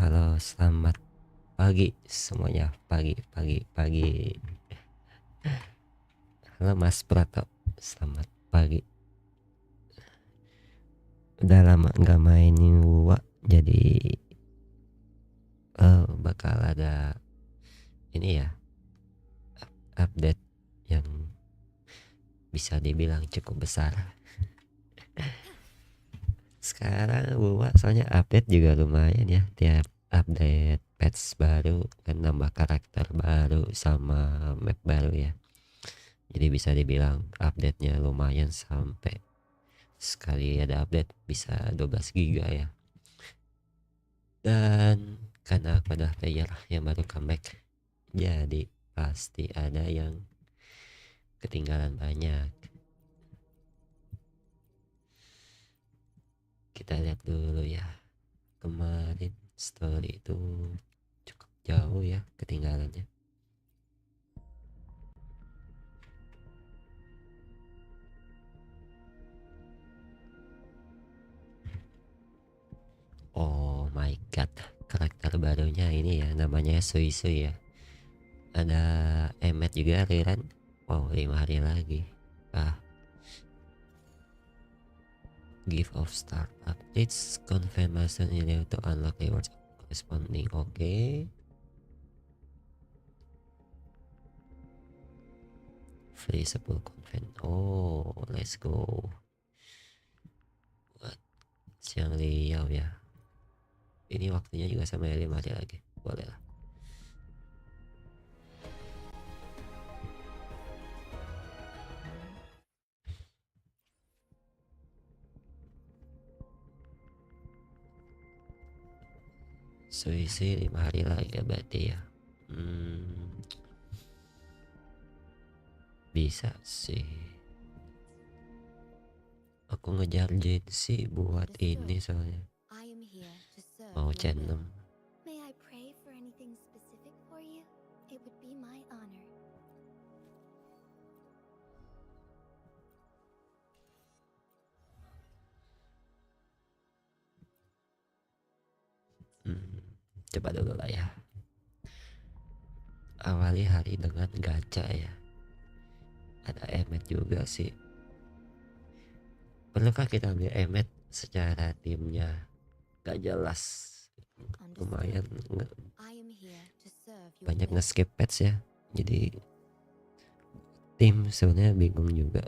halo, selamat pagi semuanya. Pagi. Halo Mas Prato, selamat pagi. Udah lama nggak main wuwa, jadi bakal ada ini ya, update yang bisa dibilang cukup besar. Sekarang wuwa soalnya update juga lumayan ya, tiap update patch baru kan nambah karakter baru sama map baru ya. Jadi bisa dibilang update-nya lumayan, sampai sekali ada update bisa 12 giga ya. Dan karena aku adalah player yang baru comeback, jadi pasti ada yang ketinggalan banyak. Kita lihat dulu ya. Kemarin story itu cukup jauh ya ketinggalannya. Oh my god, karakter barunya ini ya, namanya Sui ya. Ada emet juga aliran. Wow, 5 hari lagi. Give of start updates, confirmation email to unlock rewards corresponding. Oke. Free 10 confirm. Oh, let's go. Buat siang liau ya. Ini waktunya juga sama ya, 5 hari lagi. Boleh lah. Suisi 5 hari lagi ya berarti ya. Bisa sih. Aku ngejar sih buat ini soalnya. Mau channel. Coba dulu lah ya. Awali hari dengan gacha ya. Ada emet juga sih. Perlukah kita ambil emet secara timnya gak jelas? Lumayan banyak nge-skip patch ya. Jadi tim sebenarnya bingung juga.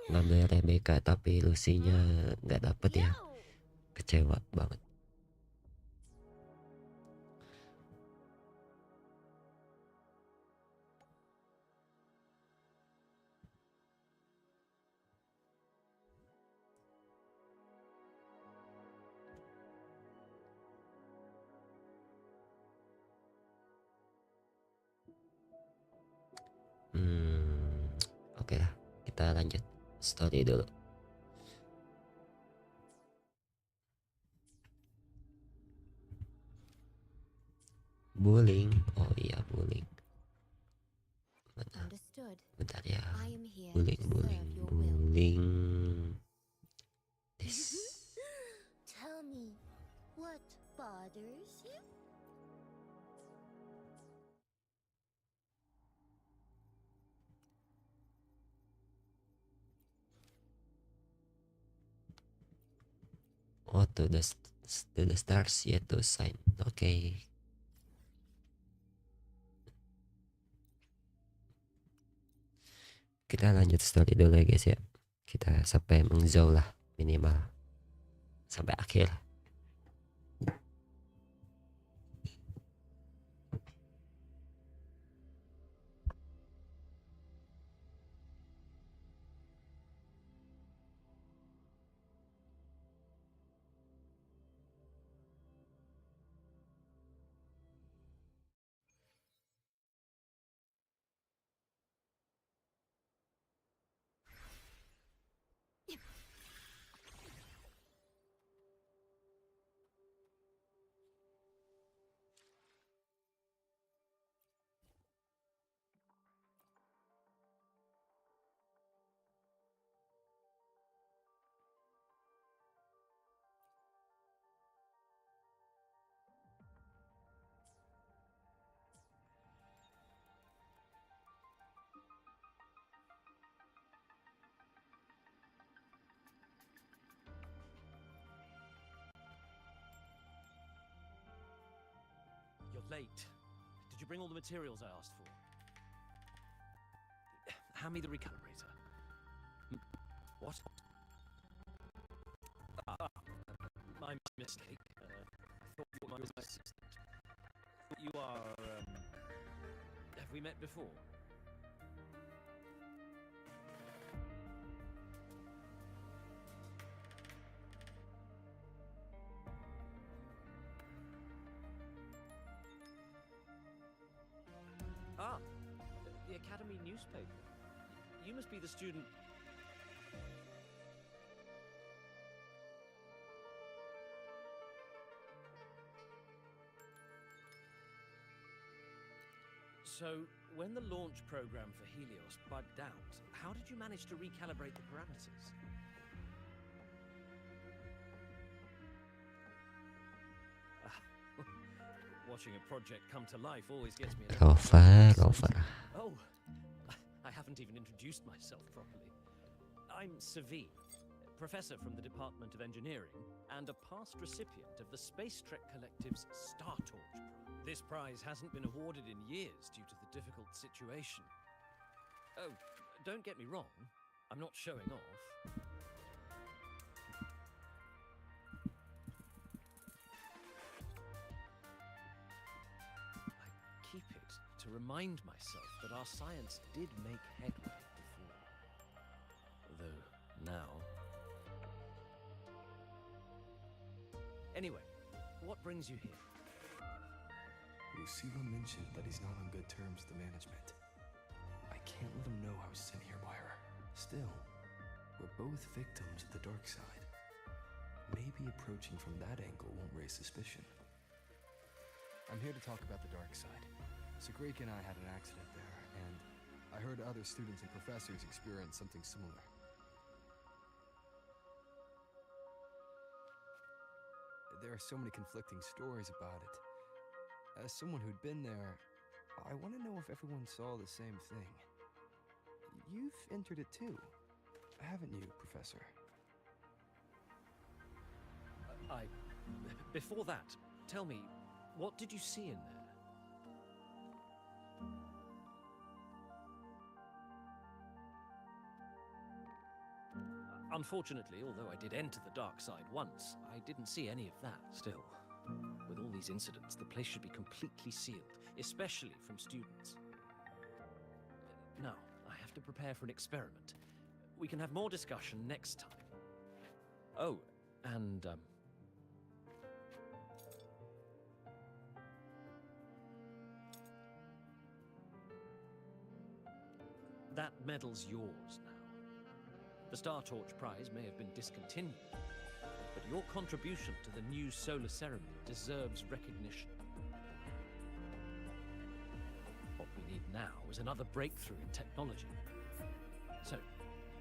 Ngambil Rebecca tapi Lucy-nya nggak dapet ya. Kecewa banget. Oke lah, kita lanjut story dulu. Bullying, oh iya bullying. Bentar ya. Bullying. This. Tell me, what bothers you? Oh, to the stars yet to sign. Oke. Kita lanjut story dulu ya guys ya. Kita sampai mengzau lah minimal sampai akhir. late. Did you bring all the materials I asked for? Hand me the recalibrator. What? My mistake. I thought you were my assistant. You are, have we met before? Ah, the Academy newspaper. You must be the student. So, when the launch program for Helios bugged out, how did you manage to recalibrate the parameters? Watching a project come to life always gets me. Rover. Oh, I haven't even introduced myself properly. I'm Savi, professor from the Department of Engineering and a past recipient of the Space Trek Collective's Star Torch Prize. This prize hasn't been awarded in years due to the difficult situation. Oh, don't get me wrong, I'm not showing off. I keep it to remind myself that our science did make headway before. Though now... Anyway, what brings you here? Lucila mentioned that he's not on good terms with the management. I can't let him know I was sent here by her. Still, we're both victims of the dark side. Maybe approaching from that angle won't raise suspicion. I'm here to talk about the dark side. Sagrika and I had an accident there, and I heard other students and professors experience something similar. There are so many conflicting stories about it. As someone who'd been there, I want to know if everyone saw the same thing. You've entered it too, haven't you, Professor? Before that, tell me, what did you see in there? Unfortunately, although I did enter the dark side once, I didn't see any of that. Still, with all these incidents, the place should be completely sealed, especially from students. Now, I have to prepare for an experiment. We can have more discussion next time. Oh, and, that medal's yours now. The Star Torch Prize may have been discontinued, but your contribution to the new solar ceremony deserves recognition. What we need now is another breakthrough in technology. So,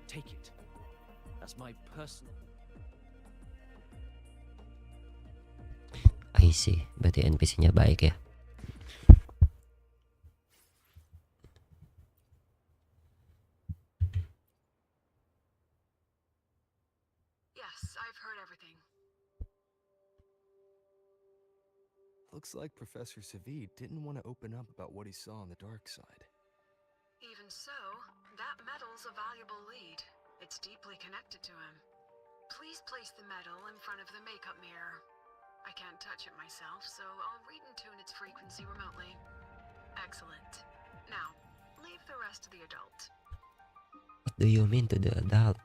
take it as my personal... I see, berarti NPC-nya baik ya. Yes, I've heard everything. Looks like Professor Savi didn't want to open up about what he saw on the dark side. Even so, that medal's a valuable lead. It's deeply connected to him. Please place the medal in front of the makeup mirror. I can't touch it myself, so I'll read and tune its frequency remotely. Excellent. Now, leave the rest to the adult. What do you mean to the adult?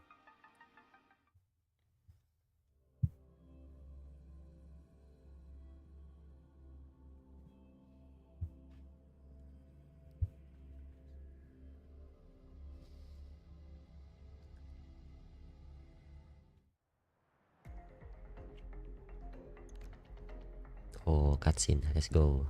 Oh, cutscene. Let's go.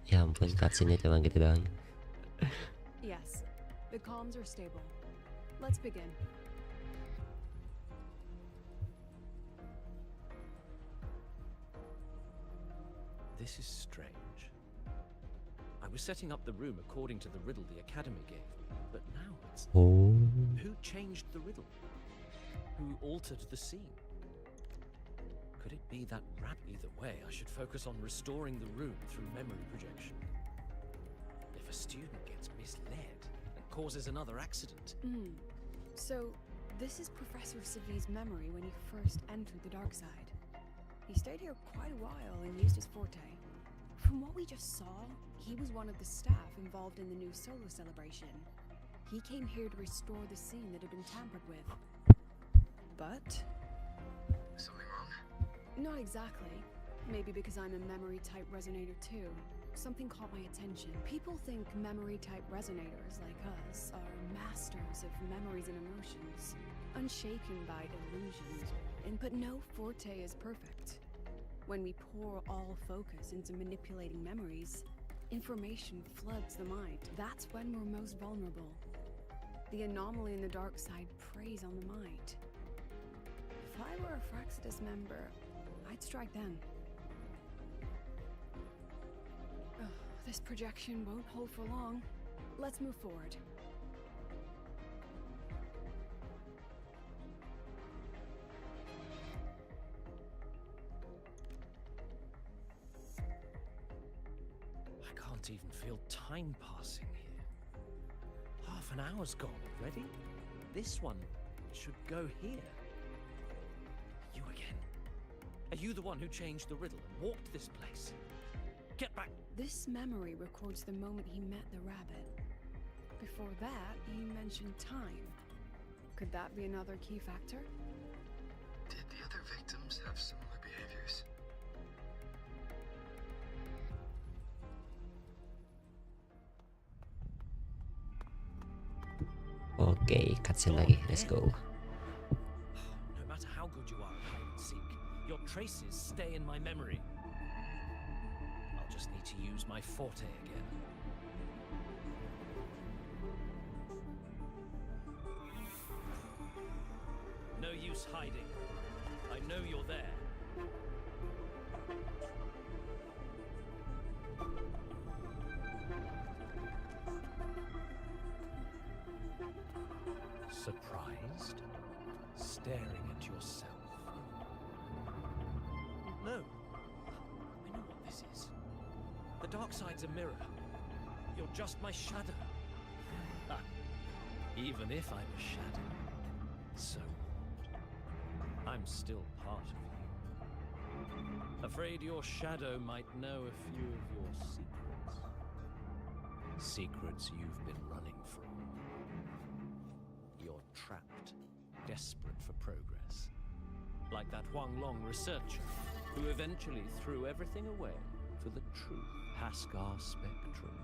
Ya ampun, cutscene-nya cuma gitu doang. Yes, the comms are stable. Let's begin. This is strange. I was setting up the room according to the riddle the Academy gave me, but now it's... Oh, Who changed the riddle? Who altered the scene? Could it be that rabbit? Either way, I should focus on restoring the room through memory projection. If a student gets misled and causes another accident... So, this is Professor Savi's memory when he first entered the dark side. He stayed here quite a while and used his forte. From what we just saw, he was one of the staff involved in the new solo celebration. He came here to restore the scene that had been tampered with. But... Something wrong? not exactly. Maybe because I'm a memory-type resonator too. Something caught my attention. People think memory-type resonators like us are masters of memories and emotions, unshaken by illusions. But no forte is perfect. When we pour all focus into manipulating memories, information floods the mind. That's when we're most vulnerable. The anomaly in the dark side preys on the mind. If I were a Fraxidus member, I'd strike then. Ugh, this projection won't hold for long. Let's move forward. I can't even feel time passing here. Half an hour's gone already. This one should go here. You again. Are you the one who changed the riddle and walked this place? Get back! This memory records the moment he met the rabbit. Before that, he mentioned time. Could that be another key factor? Did the other victims have similar behaviors? oke, cutscene lagi. Let's go. No matter how good you are at hide and seek, your traces stay in my memory. I'll just need to use my forte again. No use hiding. I know you're there. Surprised? Staring at yourself? No. I know what this is. The dark side's a mirror. You're just my shadow. Ah, even if I'm a shadow, so what? I'm still part of you. Afraid your shadow might know a few of your secrets. Secrets you've been running from. You're trapped, desperate for progress. Like that Huang Long researcher, who eventually threw everything away for the truth. Haskar Spectrum.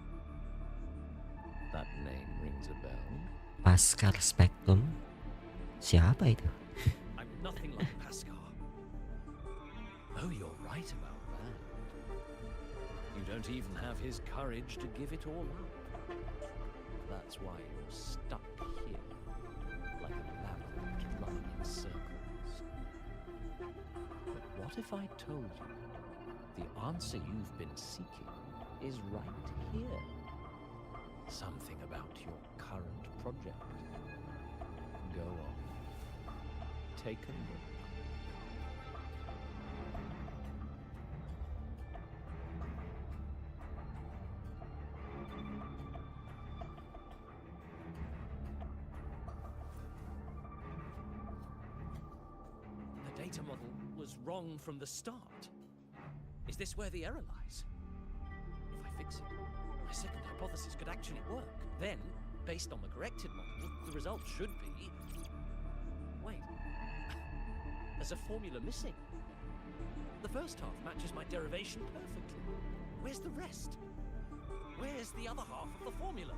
That name rings a bell. Paskar Spectrum. Siapa itu? I'm nothing like Haskar. Oh, you're right about that. You don't even have his courage to give it all up. That's why you're stuck here, like a labyrinth running in circles. But what if I told you the answer you've been seeking is right here? Something about your current project. Go on. Take a look. The data model was wrong from the start. Is this where the error lies? If I fix it, my second hypothesis could actually work. Then, based on the corrected model, the result should be... Wait. There's a formula missing. The first half matches my derivation perfectly. Where's the rest? Where's the other half of the formula?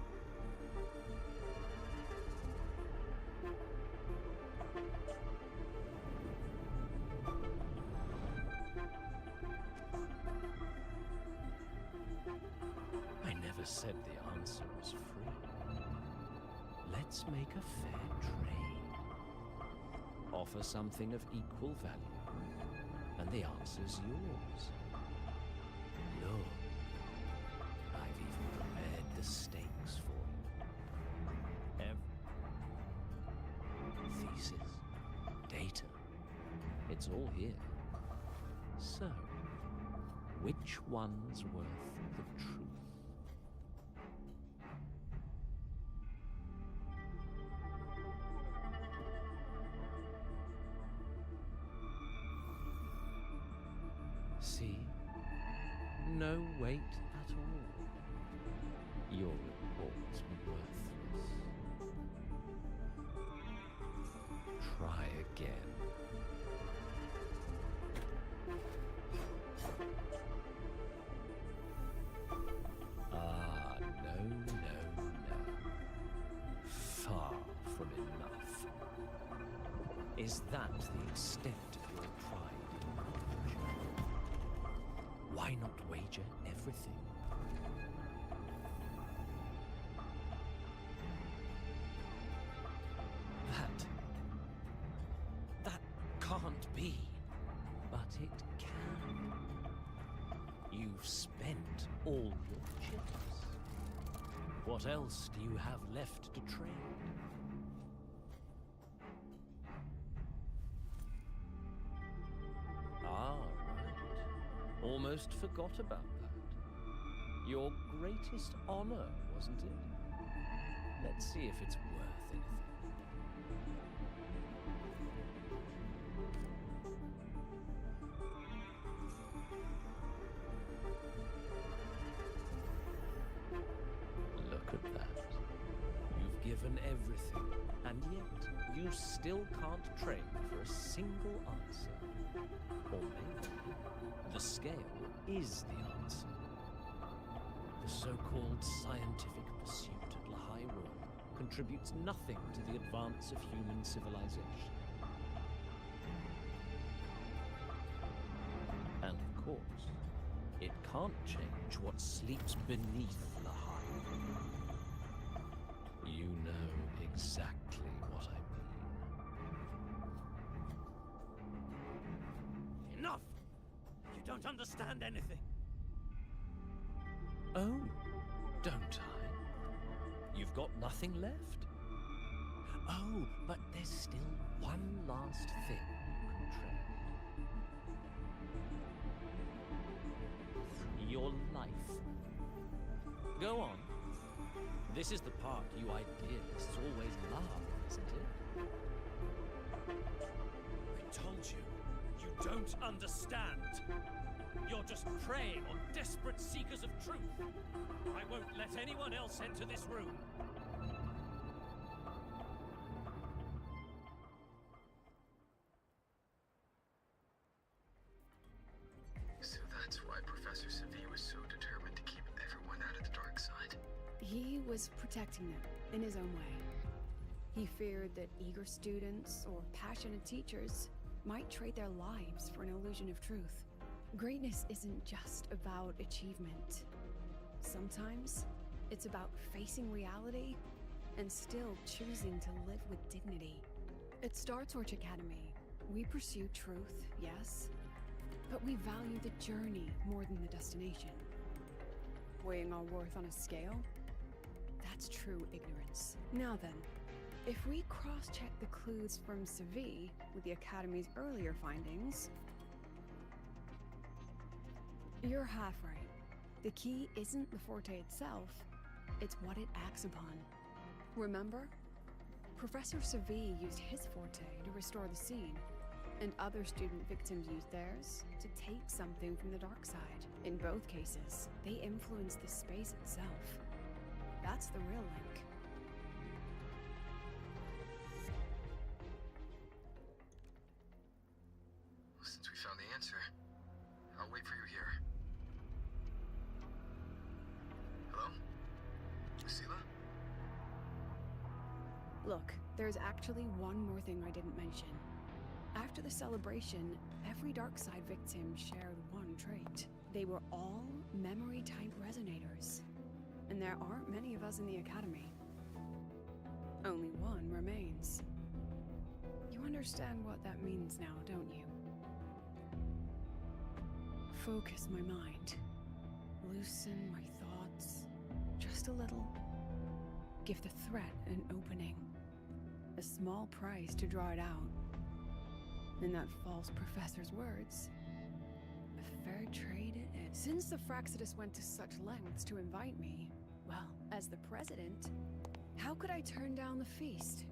I never said the answer was free. Let's make a fair trade. Offer something of equal value, and the answer's yours. It's all here. So, which one's worth the truth? See? No weight at all. Your report's worthless. Try again. Ah, no. Far from enough. Is that the extent of your pride in knowledge? Why not wager everything? That can't be. But it can. You've spent all your chips. What else do you have left to trade? Ah, right. Almost forgot about that. Your greatest honor, wasn't it? Let's see if it's worth anything. Look at that. You've given everything, and yet you still can't trade for a single answer. Or maybe the scale is the answer. The so-called scientific pursuit at Lahai World contributes nothing to the advance of human civilization. And of course, it can't change what sleeps beneath Lahai. You know exactly what I mean. Enough! You don't understand anything. Oh, don't I? You've got nothing left? Oh, but there's still one last thing you can trade. Your life. Go on. This is the part you idealists always love, isn't it? I told you, you don't understand. You're just preying on desperate seekers of truth. I won't let anyone else enter this room. So that's why Professor Savi was so determined to keep everyone out of the dark side. He was protecting them in his own way. He feared that eager students or passionate teachers might trade their lives for an illusion of truth. Greatness isn't just about achievement. Sometimes it's about facing reality and still choosing to live with dignity. At Star Torch Academy, we pursue truth, yes, but we value the journey more than the destination. Weighing our worth on a scale? That's true ignorance. Now then, if we cross-check the clues from Savi with the Academy's earlier findings, you're half right. The key isn't the forte itself, it's what it acts upon. Remember? Professor Savi used his forte to restore the scene, and other student victims used theirs to take something from the dark side. In both cases, they influenced the space itself. That's the real link. Well, since we found the answer, I'll wait for you here. Hello? Lucilla? Look, there's actually one more thing I didn't mention. After the celebration, every dark side victim shared one trait. They were all memory-type resonators. And there aren't many of us in the Academy. Only one remains. You understand what that means now, don't you? Focus my mind. Loosen my thoughts. Just a little. Give the threat an opening. A small price to draw it out. In that false professor's words, a fair trade it is. Since the Fraxidus went to such lengths to invite me, well, as the president, how could I turn down the feast?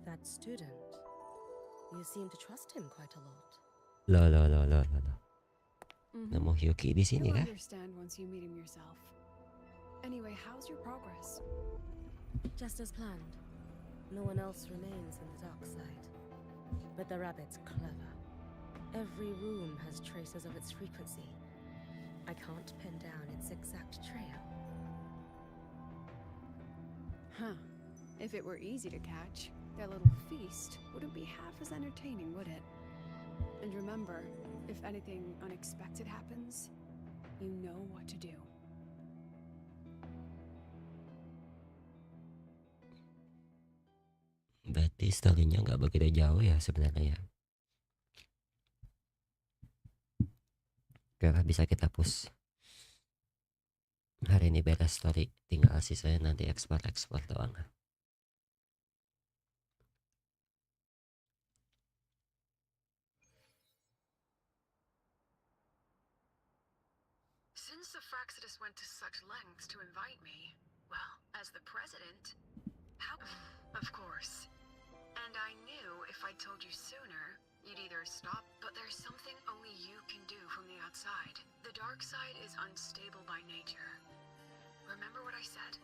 That student. You seem to trust him quite a lot. Loh, loh, loh, loh, loh. Nemu Hyuki di sini You'll kah? understand once you meet him yourself. Anyway, how's your progress? Just as planned. No one else remains in the dark side. But the rabbit's clever. Every room has traces of its frequency. I can't pin down its exact trail. Huh. If it were easy to catch, that little feast wouldn't be half as entertaining, would it? And remember, if anything unexpected happens, you know what to do. Berarti story-nya nggak begitu jauh ya sebenarnya ya. Oke lah, bisa kita push. Hari ini beres story, tinggal sisanya nanti ekspor doang. Since the Fraxidus went to such lengths to invite me, well, as the president, how? Of course. And I knew if I told you sooner, you'd either stop, but there's something only you can do from the outside. The dark side is unstable by nature. Remember what I said?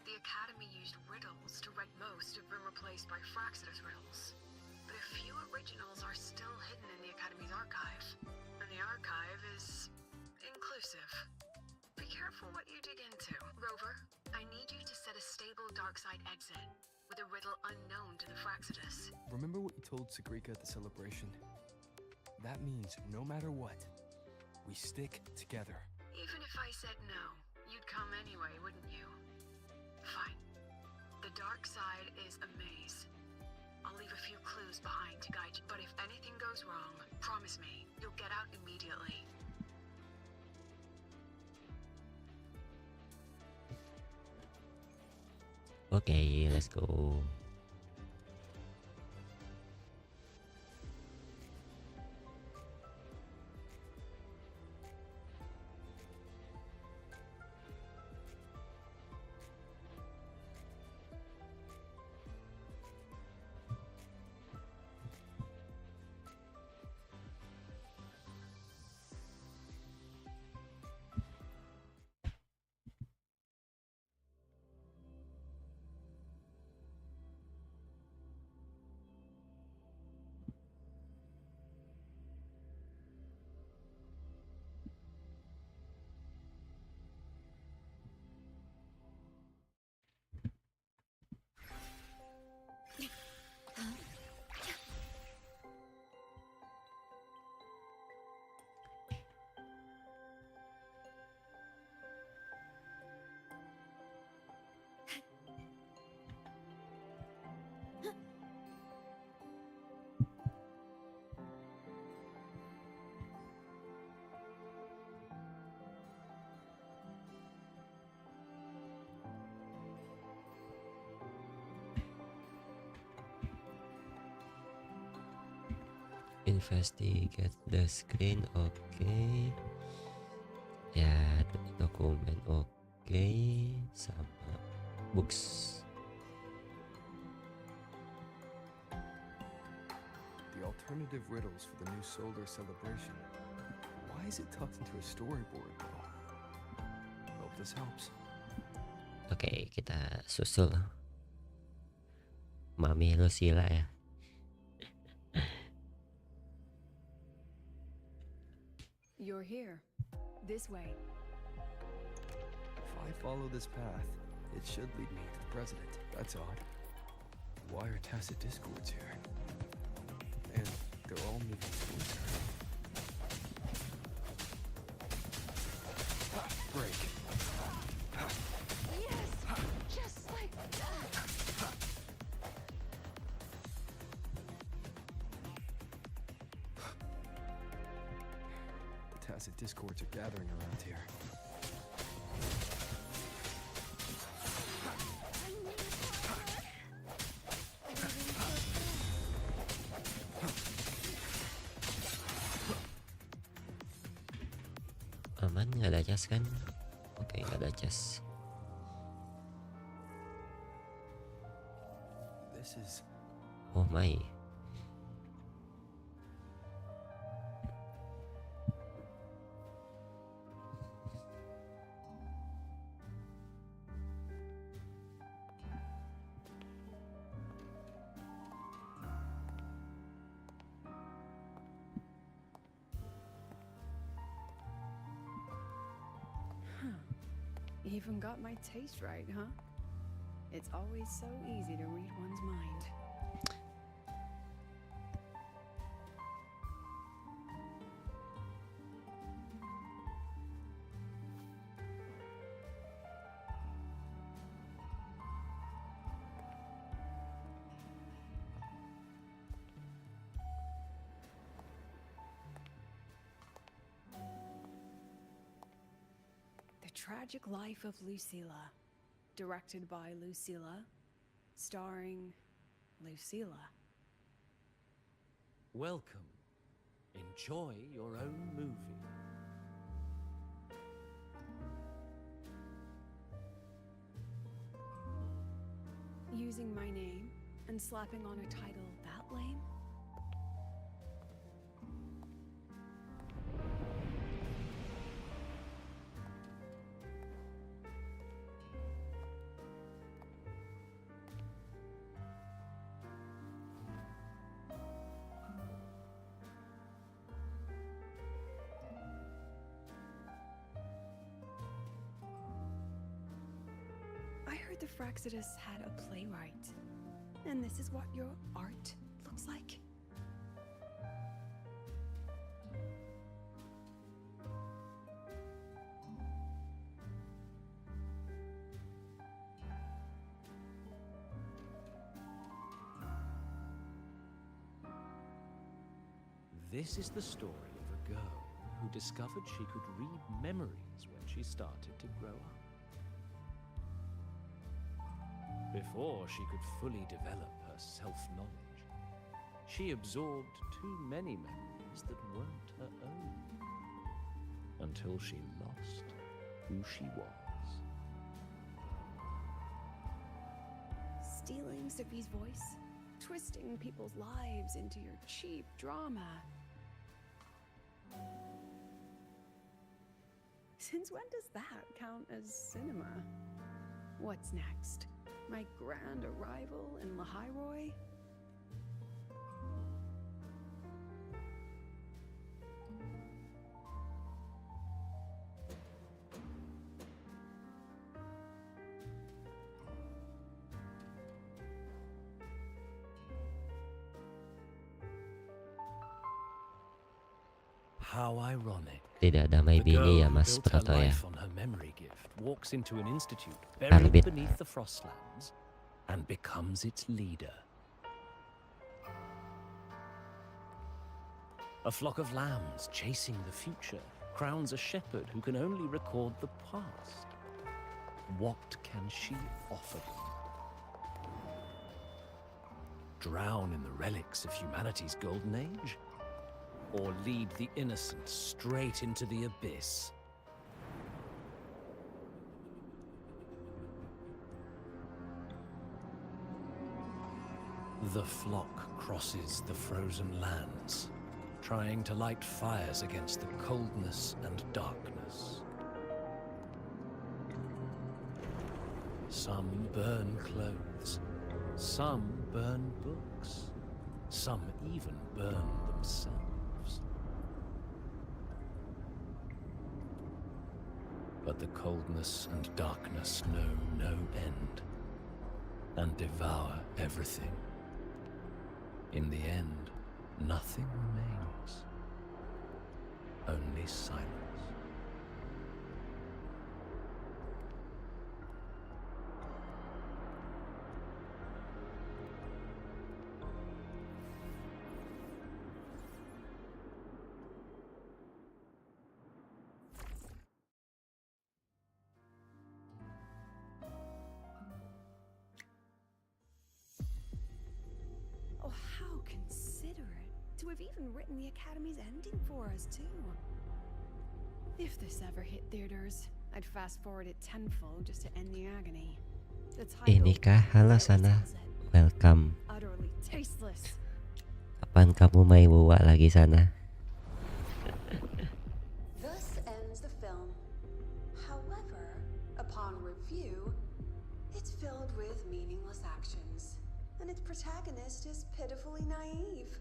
The Academy used riddles to write. Most have been replaced by Fraxidus riddles. But a few originals are still hidden in the Academy's archive. And the archive is inclusive. Be careful what you dig into. Rover, I need you to set a stable dark side exit with a riddle unknown to the Fraxidus. Remember what you told Sagrika at the celebration? That means no matter what, we stick together. Even if I said no, you'd come anyway, wouldn't you? Fine. The dark side is a maze. I'll leave a few clues behind to guide you, but if anything goes wrong, promise me, you'll get out immediately. Okay, let's go. Investigate the screen, okay. Ya, dokumen okay, sama books. The alternative riddles for the new solar celebration. Why is it tucked into a storyboard, though? Hope this helps. Oke, kita susul Mami Lucila ya. You're here. This way. If I follow this path, it should lead me to the president. That's odd. Why are tacit discords here? And they're all moving towards her. Break. Yes! Just like that! The tacit discords are gathering around here. Aman, nggak ada cas kan? Oke, nggak ada cas. This is Oh my. Even got my taste right, huh? It's always so easy to read one's mind. The Tragic Life of Lucilla, directed by Lucilla, starring Lucilla. Welcome. Enjoy your own movie. Using my name and slapping on a title that lame? I heard the Fraxidus had a playwright. And this is what your art looks like? This is the story of a girl who discovered she could read memories when she started to grow up. Before she could fully develop her self-knowledge, she absorbed too many memories that weren't her own, until she lost who she was. Stealing Sophie's voice? Twisting people's lives into your cheap drama? Since when does that count as cinema? What's next? My grand arrival in Lahiroy? How ironic. Tidak ada The maybe-nya girl ya who Mas built her Proto ya. life on her memory gift walks into an institute buried Arbit. beneath the Frostlands and becomes its leader. A flock of lambs chasing the future crowns a shepherd who can only record the past. What can she offer them? Drown in the relics of humanity's golden age? Or lead the innocent straight into the abyss? The flock crosses the frozen lands, trying to light fires against the coldness and darkness. Some burn clothes, some burn books, some even burn themselves. But the coldness and darkness know no end, and devour everything. In the end, nothing remains, only silence. to have even written the Academy's ending for us, too. If this ever hit theaters, I'd fast forward it tenfold just to end the agony. The title Inikah? Halo rightly sana. tells it. Welcome. Utterly tasteless. Kapan kamu main wuwa lagi sana? Thus ends the film. However, upon review, it's filled with meaningless actions, and its protagonist is pitifully naive.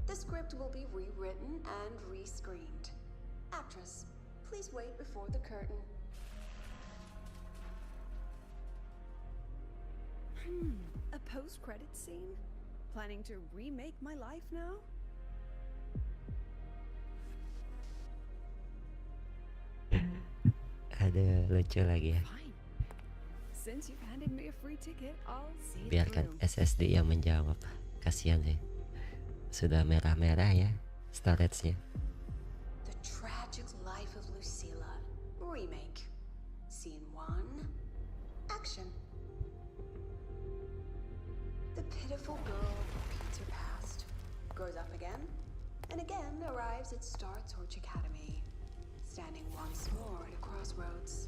The script will be rewritten and rescreened. Actress, please wait before the curtain. A post-credit scene? Planning to remake my life now? Ada lucu lagi ya. Fine. Since you've handed me a free ticket, I'll see it Biarkan through. SSD yang menjawab. Kasihan sih. Sudah merah-merah ya storage-nya. The Tragic Life of Lucilla remake. Scene 1. Action. The pitiful girl repeats her past, grows up again, and again arrives at Star Torch Academy, standing once more at a crossroads.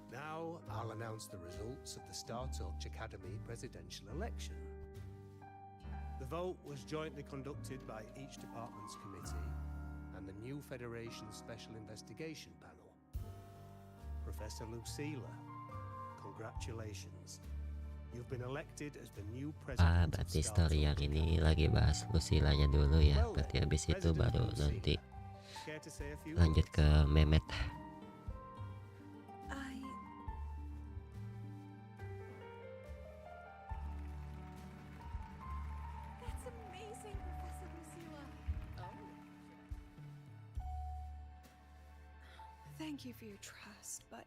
Now I'll announce the results of the Star Torch Academy presidential election. The vote was jointly conducted by each department's committee and the new Federation's Special Investigation Panel. Professor Lucilla, congratulations. You've been elected as the new president of Berarti Star story yang Torch ini Academy. lagi bahas Lucillanya dulu ya. Well Berarti then, habis itu President baru Lucilla, nanti care to say a few lanjut words? ke Mehmet. That's amazing, Professor Lucilla. Thank you for your trust, but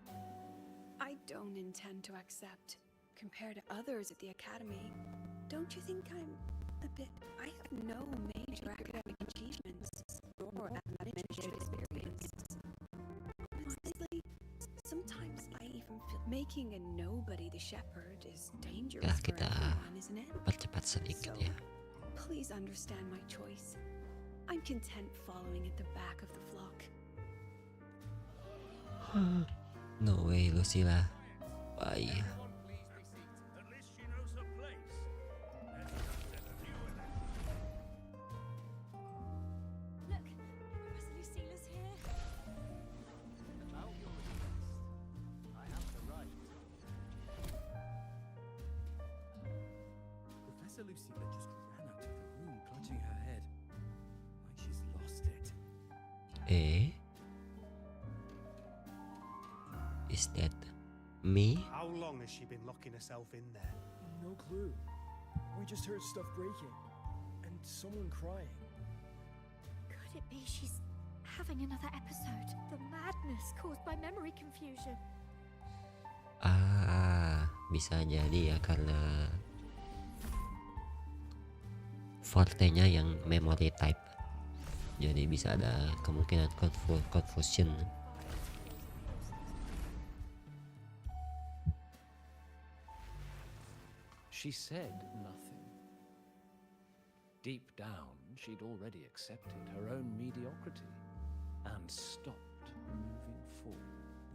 I don't intend to accept. Compared to others at the Academy, don't you think I have no major academic achievements or administrative experience. Honestly, sometimes I even feel making a nobody the shepherd is dangerous Ya, for kita everyone, isn't it? percepat sedikit ya. Please understand my choice. I'm content following at the back of the flock. No way Lucilla. Bye. Look, Professor Lucilla's here. About your request, I have the right. Professor Lucilla just ran out of the room, clutching her head. Like she's lost it. Is that me? How long has she been locking herself in there? No clue. We just heard stuff breaking. And someone crying. Could it be she's having another episode? The madness caused by memory confusion. Bisa jadi ya karena fortenya yang memory type. Jadi bisa ada kemungkinan confusion. She said nothing. Deep down, she'd already accepted her own mediocrity and stopped moving forward.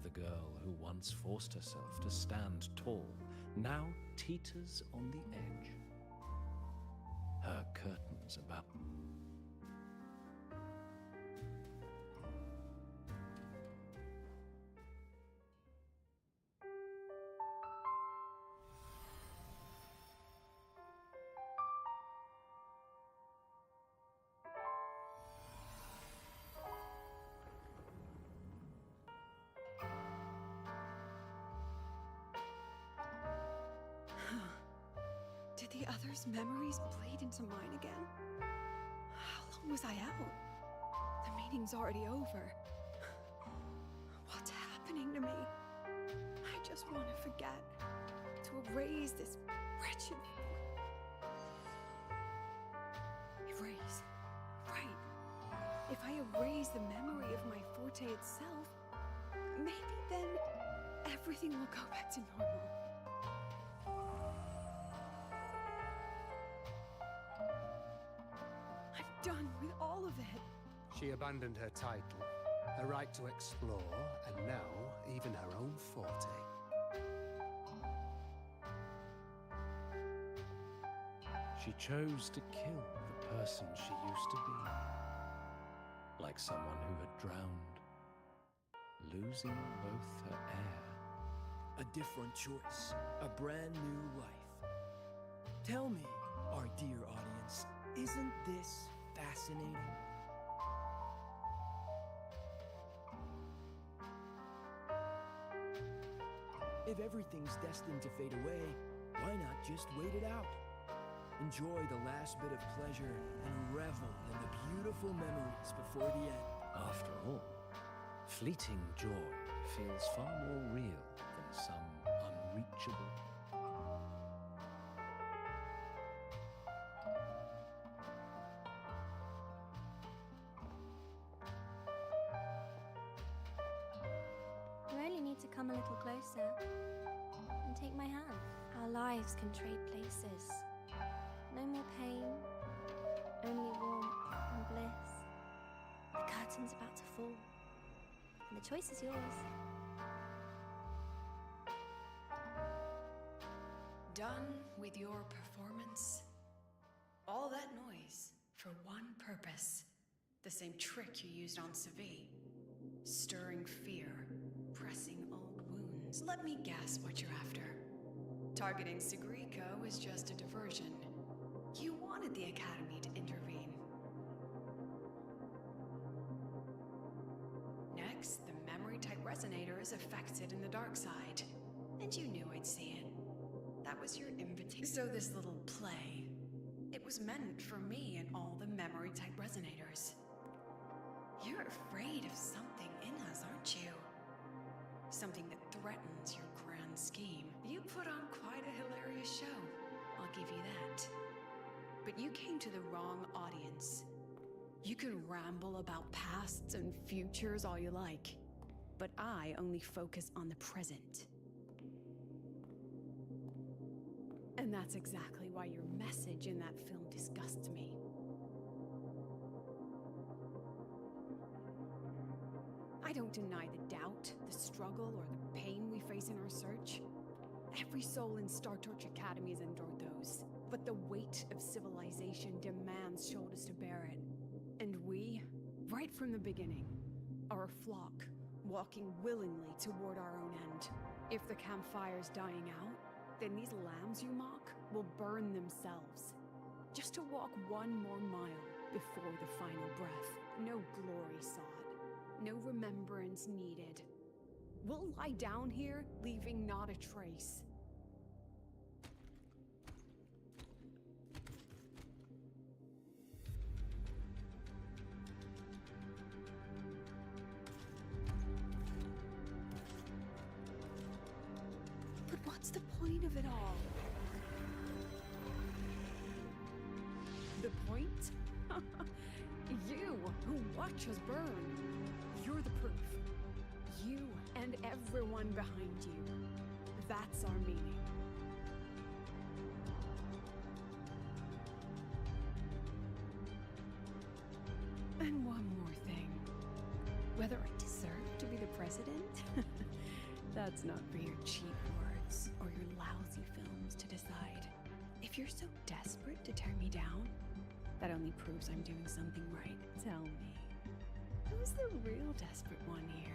The girl who once forced herself to stand tall now teeters on the edge. Her curtains about. Did the others' memories bleed into mine again? How long was I out? The meeting's already over. What's happening to me? I just want to forget, to erase this wretched... Erase. Right. If I erase the memory of my forte itself, maybe then everything will go back to normal. I'm done with all of it. She abandoned her title, her right to explore, and now even her own forte. She chose to kill the person she used to be. Like someone who had drowned, losing both her air. A different choice, a brand new life. Tell me, our dear audience, isn't this fascinating? If everything's destined to fade away, why not just wait it out? Enjoy the last bit of pleasure and revel in the beautiful memories before the end. After all, fleeting joy feels far more real than some unreachable. You only need to come a little closer and take my hand. Our lives can trade places. No more pain, only warmth and bliss. The curtain's about to fall, and the choice is yours. Done with your performance? All that noise for one purpose. The same trick you used on Savi. Stirring fear, pressing old wounds. Let me guess what you're after. Targeting Sigrika was just a diversion. You wanted the Academy to intervene. Next, the memory-type resonator is affected in the dark side. And you knew I'd see it. That was your invitation. So this little play, it was meant for me and all the memory-type resonators. You're afraid of something in us, aren't you? Something that threatens your grand scheme. You put on quite a hilarious show, I'll give you that. But you came to the wrong audience. You can ramble about pasts and futures all you like, but I only focus on the present. And that's exactly why your message in that film disgusts me. I don't deny the doubt, the struggle, or the pain we face in our search. Every soul in Star Torch Academy has endured those. But the weight of civilization demands shoulders to bear it. And we, right from the beginning, are a flock, walking willingly toward our own end. If the campfire's dying out, then these lambs you mock will burn themselves, just to walk one more mile before the final breath. No glory sought, no remembrance needed. We'll lie down here, leaving not a trace. But what's the point of it all? The point? You, who watch us burn. You're the proof. You and everyone behind you. That's our meaning. And one more thing. Whether I deserve to be the president? That's not for your cheap words or your lousy films to decide. If you're so desperate to tear me down, that only proves I'm doing something right. Tell me, who's the real desperate one here?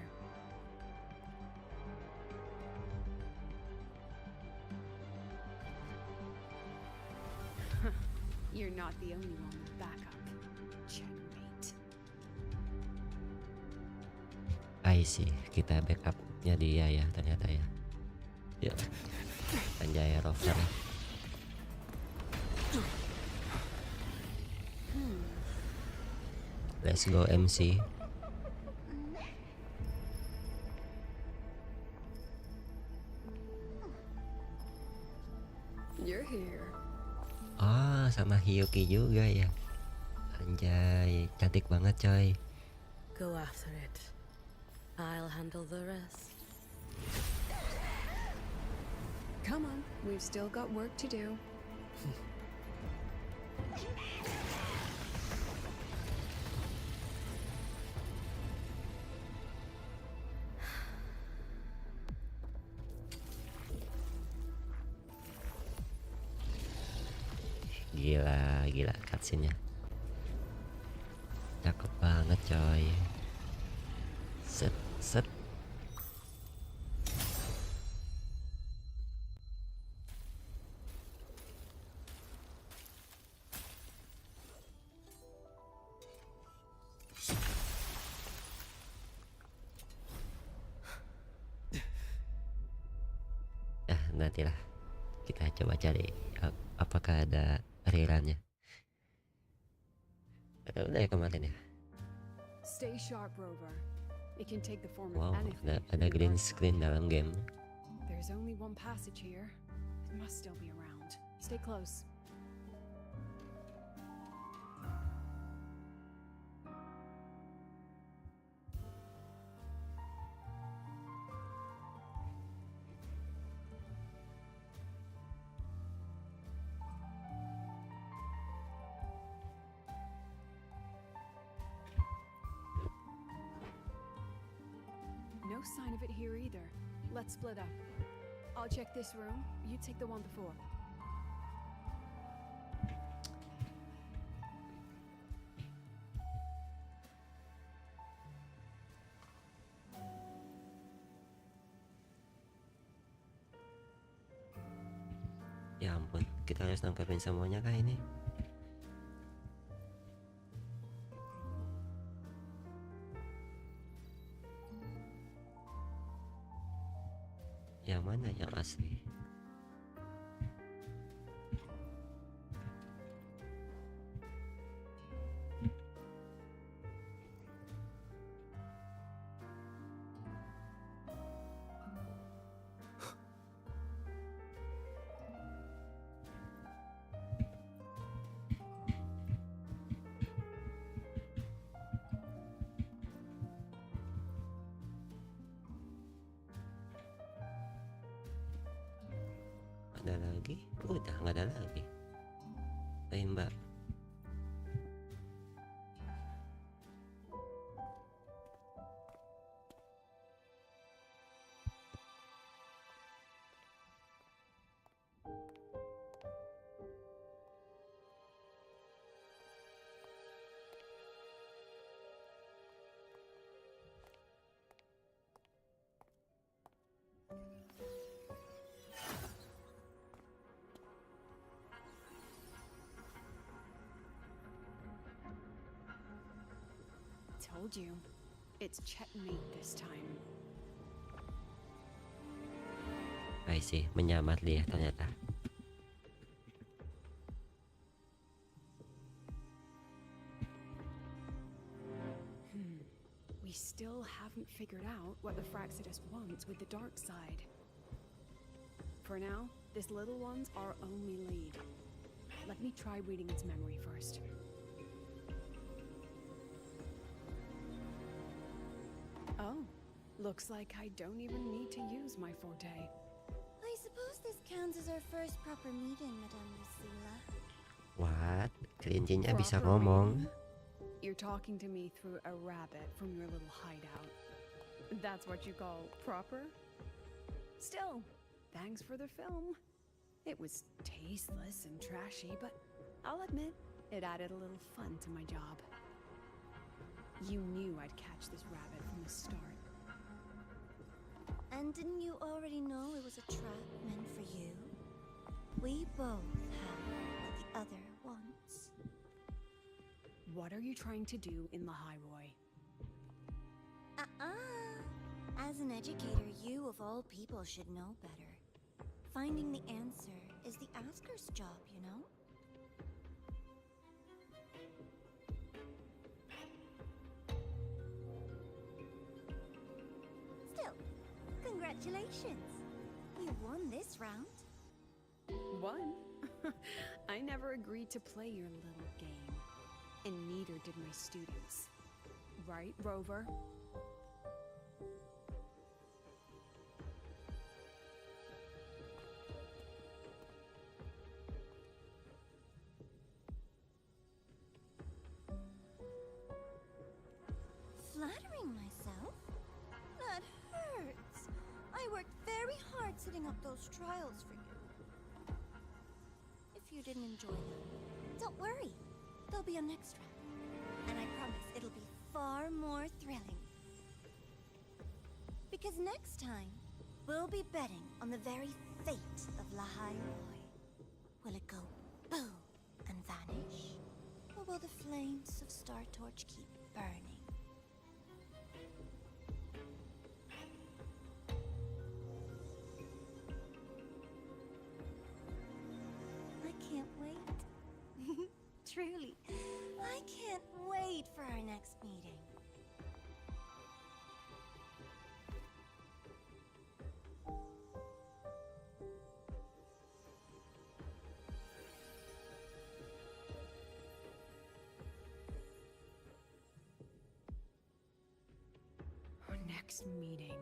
You're not the only one with backup. Checkmate. I see, kita backupnya dia ya ternyata ya. Yuk, anjay rover. Let's go MC. sama Hyuki juga ya. Anjay, cantik banget coy. Go after it. I'll handle the rest. Come on, we've still got work to do. Gila cutscene-nya. Cakep banget coy. Set. Nantilah kita coba cari apakah ada rerunnya. Udah ya kemarin ya. Stay sharp, Rover. It can take the form Wow, of anything. ada green screen dalam game. There's only one passage here. It must still be around. Stay close. No sign of it here either. Let's split up. I'll check this room. You take the one before. Ya ampun, kita harus nangkepin semuanya kah ini? Yang mana yang asli? Ada lagi? Udah nggak ada lagi. Mbak. Told you. It's checkmate this time. I see, menyamar dia ternyata. We still haven't figured out what the Fraxidus wants with the dark side. For now, this little one's our only lead. Let me try reading its memory first. Oh, looks like I don't even need to use my forte. I suppose this counts as our first proper meeting, Madame Lucilla. What? Kelincinya bisa Proper ngomong. meeting? You're talking to me through a rabbit from your little hideout. That's what you call proper? Still, thanks for the film. It was tasteless and trashy, but I'll admit, it added a little fun to my job. You knew I'd catch this rabbit from the start. And didn't you already know it was a trap meant for you? We both have what the other wants. What are you trying to do in the Highroy? As an educator, you of all people should know better. Finding the answer is the asker's job, you know? Still, congratulations! You won this round. One? I never agreed to play your little game. And neither did my students. Right, Rover? Flattering myself? That hurts. I worked very hard setting up those trials for you. If you didn't enjoy them, don't worry. They'll be on next round. And I promise it'll be far more thrilling. Because next time, we'll be betting on the very fate of Lahai Roy. Will it go boom and vanish? Or will the flames of Star Torch keep burning? I can't wait. Truly, I can't wait for our next meeting. Our next meeting.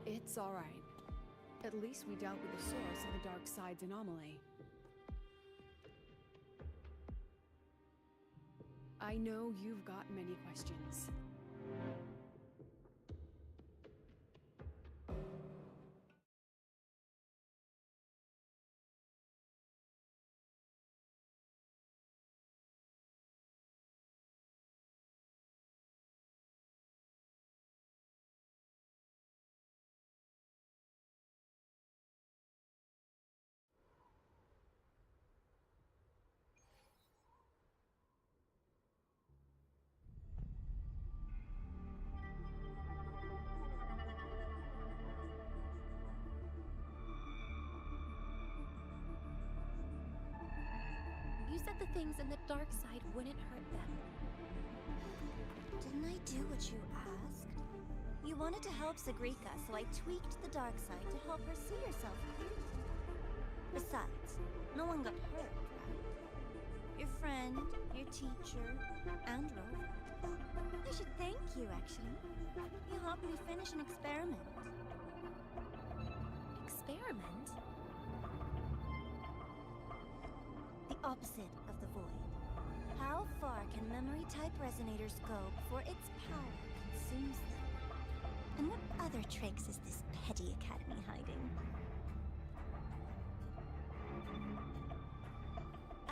It's all right. At least we dealt with the source of the dark side's anomaly. I know you've got many questions. You said the things in the dark side wouldn't hurt them. Didn't I do what you asked? You wanted to help Sagrika, so I tweaked the dark side to help her see herself clearly. Besides, no one got hurt, right? Your friend, your teacher, and Rover. I should thank you, actually. You helped me finish an experiment. Experiment? The opposite of the void. How far can memory-type resonators go before its power consumes them? And what other tricks is this petty academy hiding?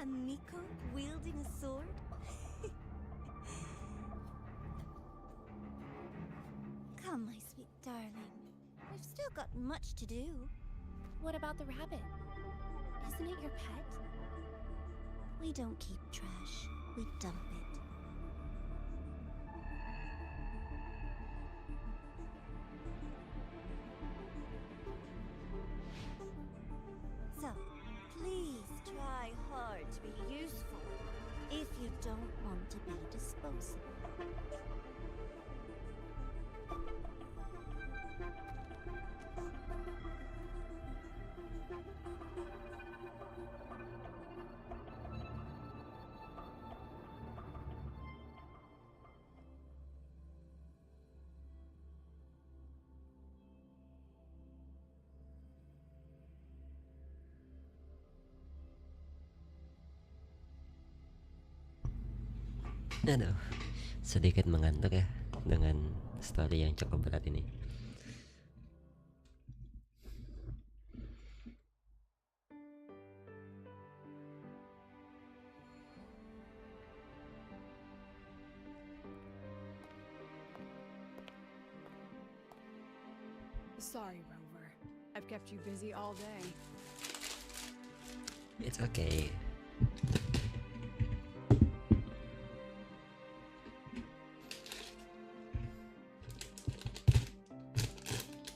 A Miko wielding a sword? Come, my sweet darling. We've still got much to do. What about the rabbit? Isn't it your pet? We don't keep trash. We dump it. So, please try hard to be useful if you don't want to be disposable. Aduh, sedikit mengantuk ya dengan story yang cukup berat ini. Sorry, Rover. I've kept you busy all day. It's okay.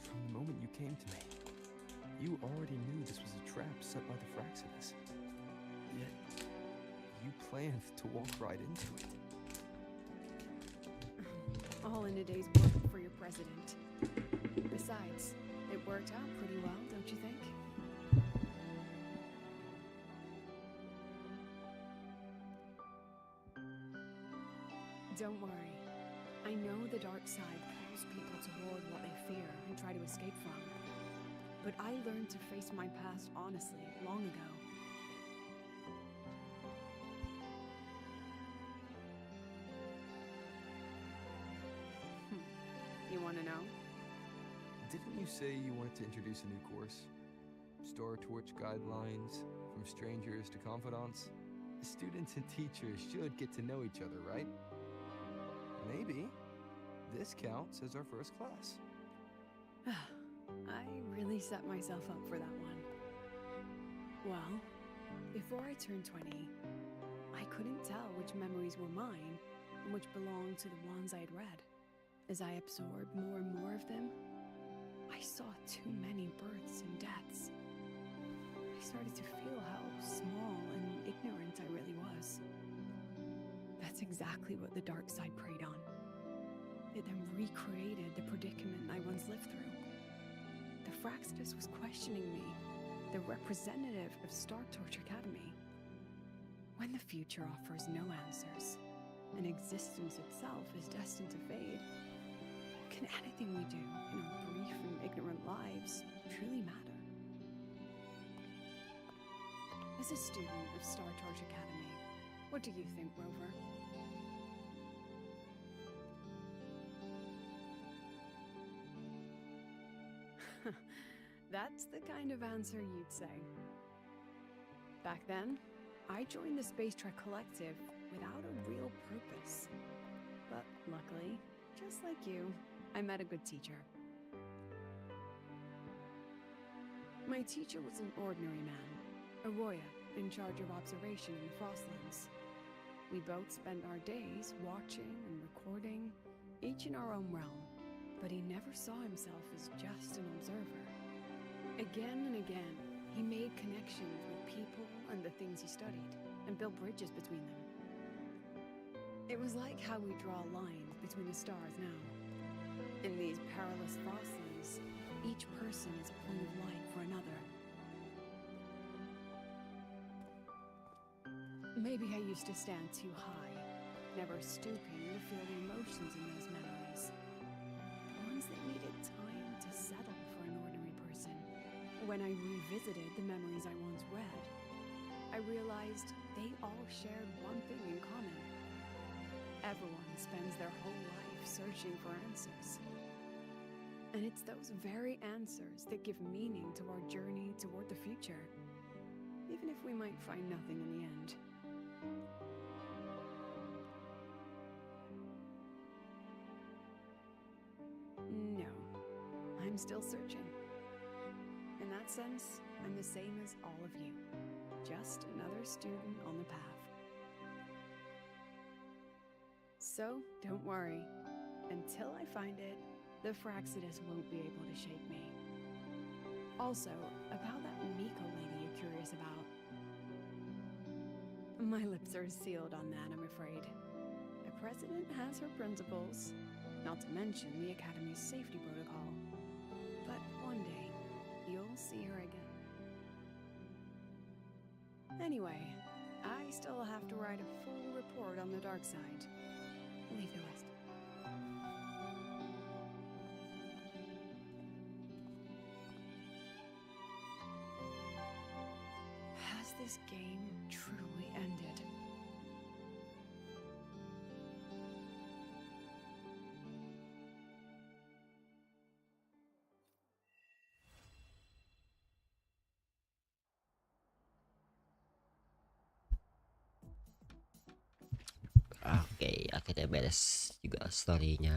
From the moment you came to me, you already knew this was a trap set by the Fraxinus. Yet, you planned to walk right into it. all in a day's work for your president. Besides, it worked out pretty well, don't you think? Don't worry. I know the dark side pulls people toward what they fear and try to escape from. But I learned to face my past honestly long ago. You want to know? Didn't you say you wanted to introduce a new course? Star Torch guidelines, from strangers to confidants? Students and teachers should get to know each other, right? Maybe this counts as our first class. I really set myself up for that one. Well, before I turned 20, I couldn't tell which memories were mine and which belonged to the ones I had read. As I absorbed more and more of them, I saw too many births and deaths. I started to feel how small and ignorant I really was. That's exactly what the dark side preyed on. It then recreated the predicament I once lived through. The Fraxidus was questioning me, the representative of Star Torch Academy. When the future offers no answers, and existence itself is destined to fade, can anything we do in our brief and ignorant lives truly matter? As a student of Star Torch Academy, what do you think, Rover? That's the kind of answer you'd say. Back then, I joined the Space Trek Collective without a real purpose. But luckily, just like you, I met a good teacher. My teacher was an ordinary man, a Roya in charge of observation in the Frostlands. We both spent our days watching and recording, each in our own realm, but he never saw himself as just an observer. Again and again, he made connections with people and the things he studied, and built bridges between them. It was like how we draw lines between the stars now. In these perilous Frostlands, each person is a point of light for another. Maybe I used to stand too high, never stooping to feel the emotions in those memories. The ones that needed time to settle for an ordinary person. When I revisited the memories I once read, I realized they all shared one thing in common. Everyone spends their whole life searching for answers. And it's those very answers that give meaning to our journey toward the future, even if we might find nothing in the end. No, I'm still searching. In that sense, I'm the same as all of you, just another student on the path. So, don't worry. Until I find it, the Fraxidus won't be able to shake me. Also, about that Miko lady you're curious about. My lips are sealed on that, I'm afraid. The president has her principles, not to mention the Academy's safety protocol. But one day, you'll see her again. Anyway, I still have to write a full report on the dark side. Leave the rest. Has this game truly ended? Oke, akhirnya beres juga storynya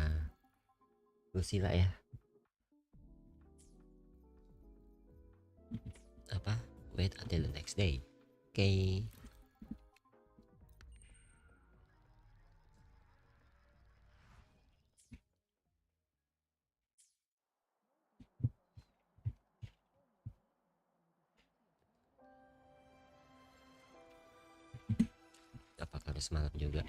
Lucilla ya. Apa? Wait until the next day. Oke. Apakah harus malam juga?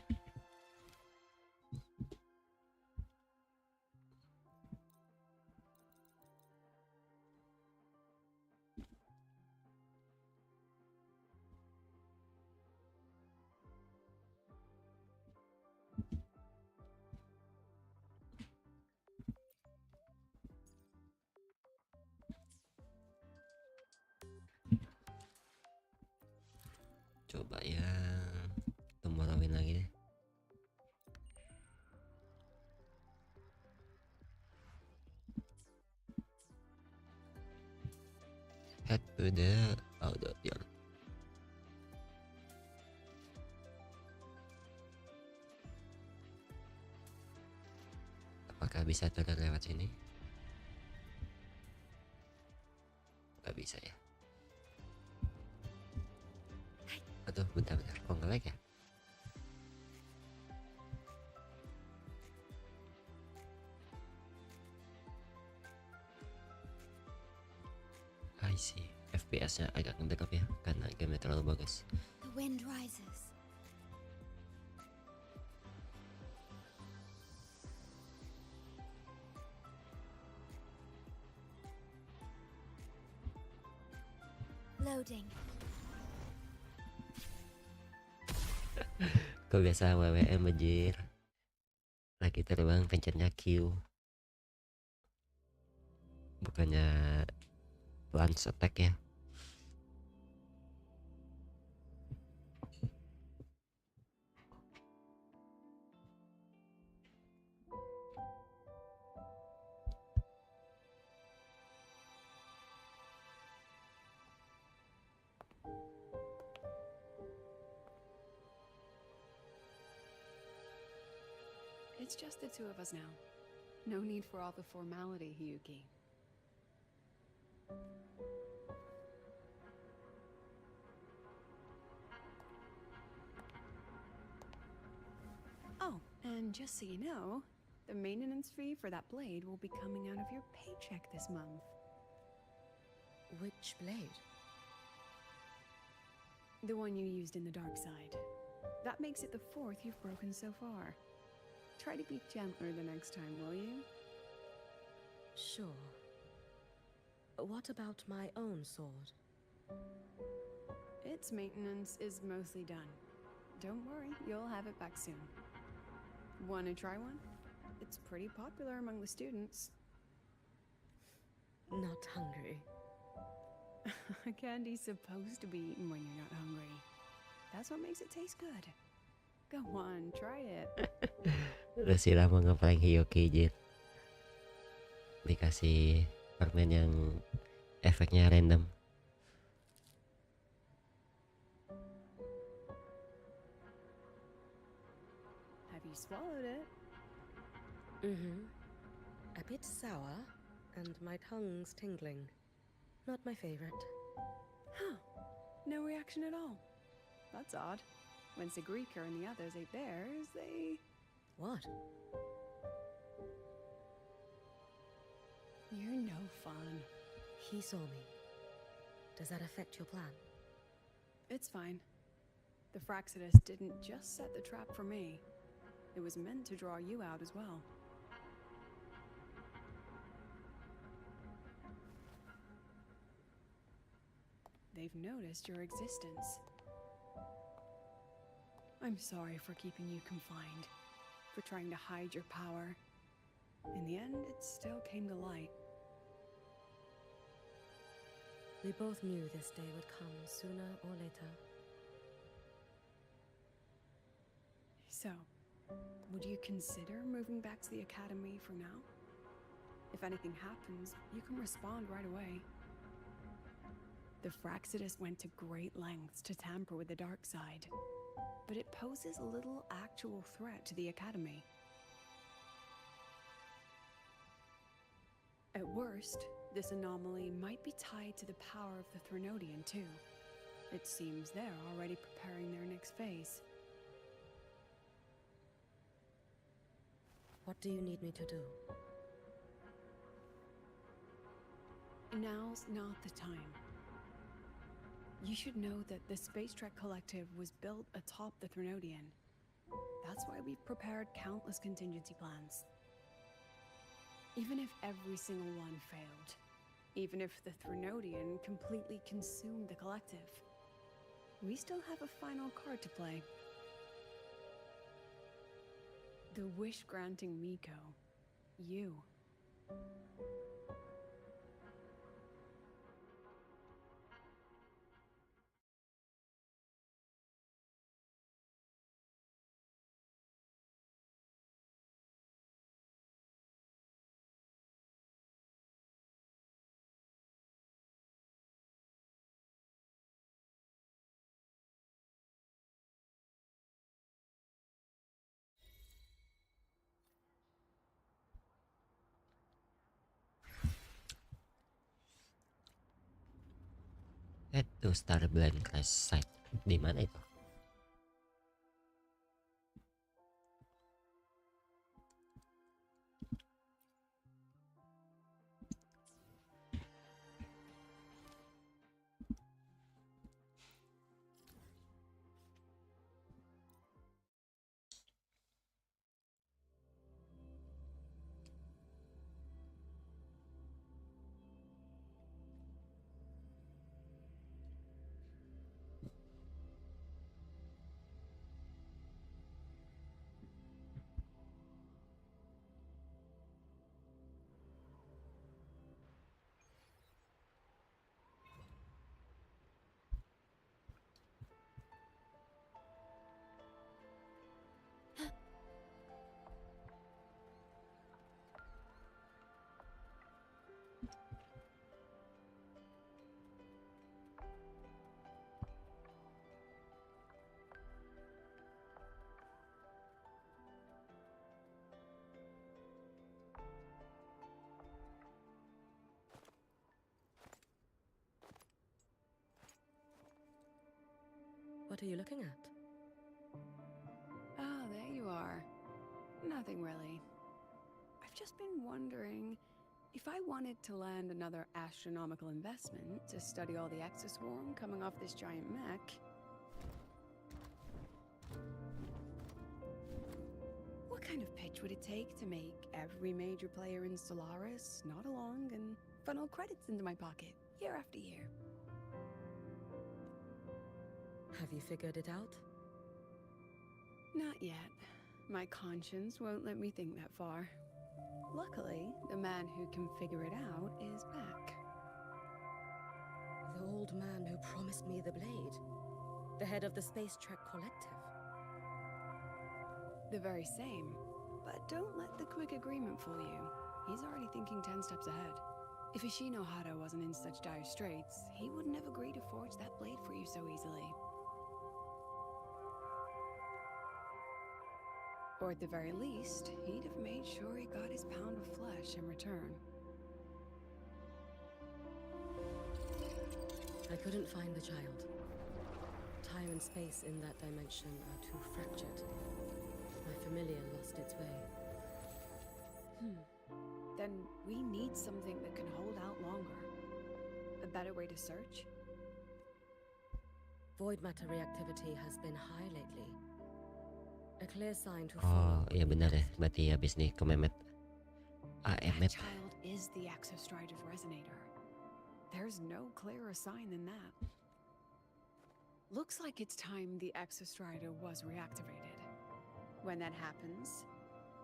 Head to the auditorium. Apakah bisa turun lewat sini? Gak bisa ya. Aduh, bentar-bentar, kok nge-lag ya? I see, FPS-nya agak ngedrop ya, karena game terlalu bagus. The wind rises. Loading. Kok biasa WWM anjir. Lagi terbang pencetnya Q. Bukannya lance attack ya. It's just the two of us now. No need for all the formality, Hyuki. Oh, and just so you know, the maintenance fee for that blade will be coming out of your paycheck this month. Which blade? The one you used in the dark side. That makes it the fourth you've broken so far. Try to be gentler the next time, will you? Sure. What about my own sword? Its maintenance is mostly done. Don't worry, you'll have it back soon. Wanna try one? It's pretty popular among the students. Not hungry. Candy's supposed to be eaten when you're not hungry. That's what makes it taste good. Go on, try it. Udah sih lama ngeprank Hyuki jir. Dikasih permen yang efeknya random. Have you swallowed it? A bit sour, and my tongue's tingling. Not my favorite. Huh. No reaction at all. That's odd. When Sigrika and the others ate theirs, they... What? You're no fun. He saw me. Does that affect your plan? It's fine. The Fraxidus didn't just set the trap for me. It was meant to draw you out as well. They've noticed your existence. I'm sorry for keeping you confined, for trying to hide your power. In the end, it still came to light. We both knew this day would come sooner or later. So, would you consider moving back to the academy for now? If anything happens, you can respond right away. The Fraxidus went to great lengths to tamper with the dark side, but it poses little actual threat to the academy. At worst, this anomaly might be tied to the power of the Threnodian too. It seems they're already preparing their next phase. What do you need me to do? Now's not the time. You should know that the Space Trek Collective was built atop the Threnodian. That's why we've prepared countless contingency plans. Even if every single one failed, even if the Threnodian completely consumed the Collective, we still have a final card to play. The wish-granting Miko. You. Itu Starblind Crash Site. Di mana itu? What are you looking at? Ah, there you are. Nothing really. I've just been wondering if I wanted to land another astronomical investment to study all the exoswarm coming off this giant mech. What kind of pitch would it take to make every major player in Solaris nod along and funnel credits into my pocket year after year? Have you figured it out? Not yet. My conscience won't let me think that far. Luckily, the man who can figure it out is back. The old man who promised me the blade. The head of the Space Trek Collective. The very same. But don't let the quick agreement fool you. He's already thinking 10 steps ahead. If Ishino Hata wasn't in such dire straits, he wouldn't have agreed to forge that blade for you so easily. Or at the very least, he'd have made sure he got his pound of flesh in return. I couldn't find the child. Time and space in that dimension are too fractured. My familiar lost its way. Then we need something that can hold out longer. A better way to search? Void matter reactivity has been high lately. A clear sign to Oh follow. iya benar ya, berarti habis nih kememet That AMF. child is the Exostrider's resonator. There's no clearer sign than that. Looks like it's time the Exostrider was reactivated. When that happens,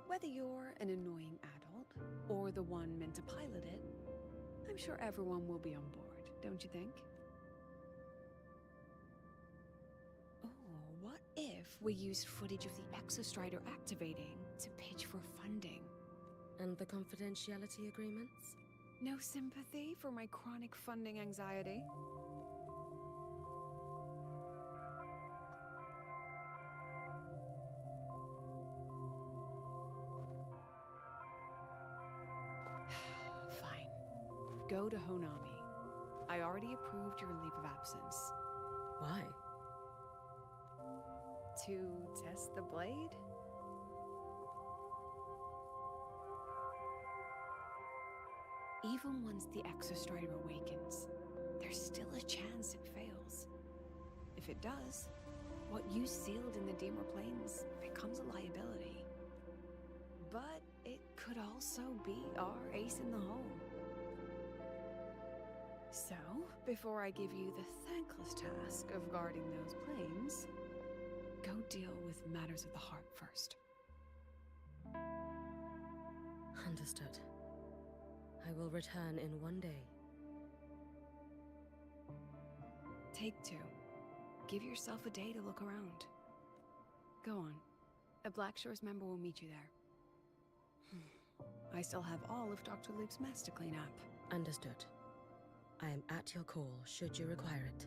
whether you're an annoying adult or the one meant to pilot it, I'm sure everyone will be on board, don't you think? What if we used footage of the Exostrider activating to pitch for funding? And the confidentiality agreements? No sympathy for my chronic funding anxiety? Fine. Go to Honami. I already approved your leave of absence. Why? To test the blade? Even once the Exostrider awakens, there's still a chance it fails. If it does, what you sealed in the Deemer Plains becomes a liability. But it could also be our ace in the hole. So, before I give you the thankless task of guarding those planes, go deal with matters of the heart first. Understood. I will return in one day. Take 2. Give yourself a day to look around. Go on. A Black Shores member will meet you there. I still have all of Dr. Luke's mess to clean up. Understood. I am at your call, should you require it.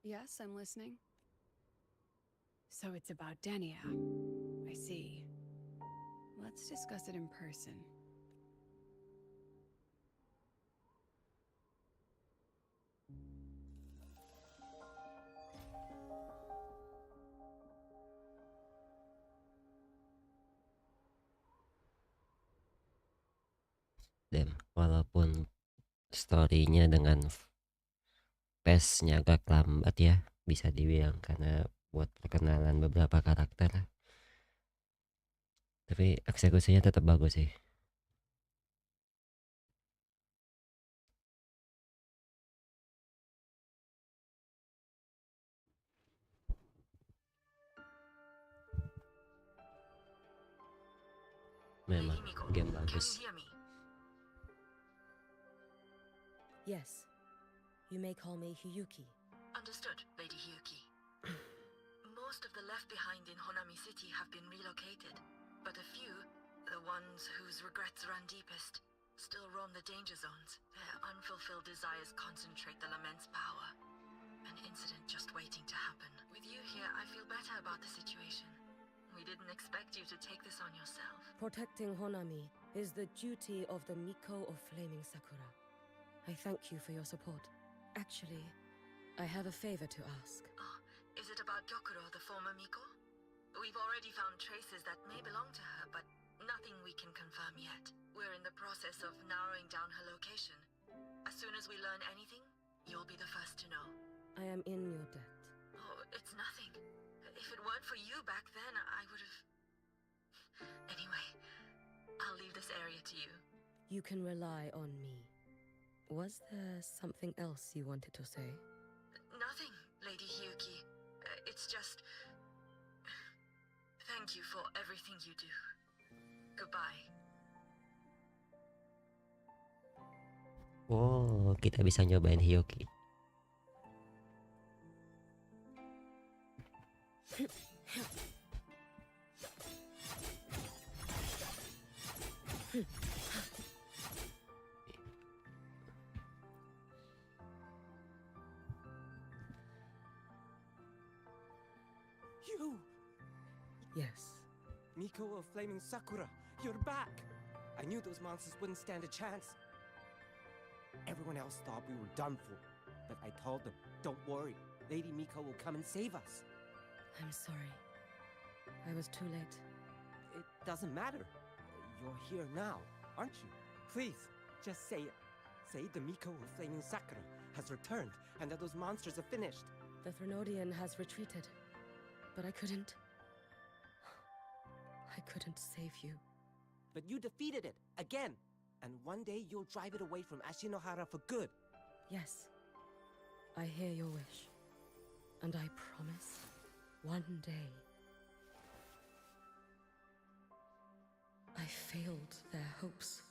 Yes, I'm listening. So it's about Denia. I see. Let's discuss it in person. Dan walaupun story-nya dengan pace-nya agak lambat ya, bisa dibilang, karena buat perkenalan beberapa karakter, tapi eksekusinya tetap bagus sih. Memang Lady Miko, game can bagus. you hear me? Yes. You may call me Hiyuki. Understood, Lady Hyuki. Most of the left behind in Honami City have been relocated, but a few, the ones whose regrets run deepest, still roam the danger zones. Their unfulfilled desires concentrate the lament's power. An incident just waiting to happen. With you here, I feel better about the situation. We didn't expect you to take this on yourself. Protecting Honami is the duty of the Miko of Flaming Sakura. I thank you for your support. Actually, I have a favor to ask. Oh, is it about Gyokuro, the former Miko? We've already found traces that may belong to her, but nothing we can confirm yet. We're in the process of narrowing down her location. As soon as we learn anything, you'll be the first to know. I am in your debt. Oh, it's nothing. If it weren't for you back then, I would have... Anyway, I'll leave this area to you. You can rely on me. Was there something else you wanted to say? Nothing, Lady Hyuki. It's just... Thank you for everything you do. Goodbye. Oh, kita bisa nyobain Hiyuki. You! Yes. Miko of Flaming Sakura, you're back! I knew those monsters wouldn't stand a chance. Everyone else thought we were done for, but I told them, don't worry, Lady Miko will come and save us. I'm sorry. I was too late. It doesn't matter. You're here now, aren't you? Please, just say it. Say the Miko of Flaming Sakura has returned and that those monsters are finished. The Threnodian has retreated, but I couldn't save you. But you defeated it, again! And one day you'll drive it away from Ashinohara for good. Yes. I hear your wish. And I promise, one day, I failed their hopes.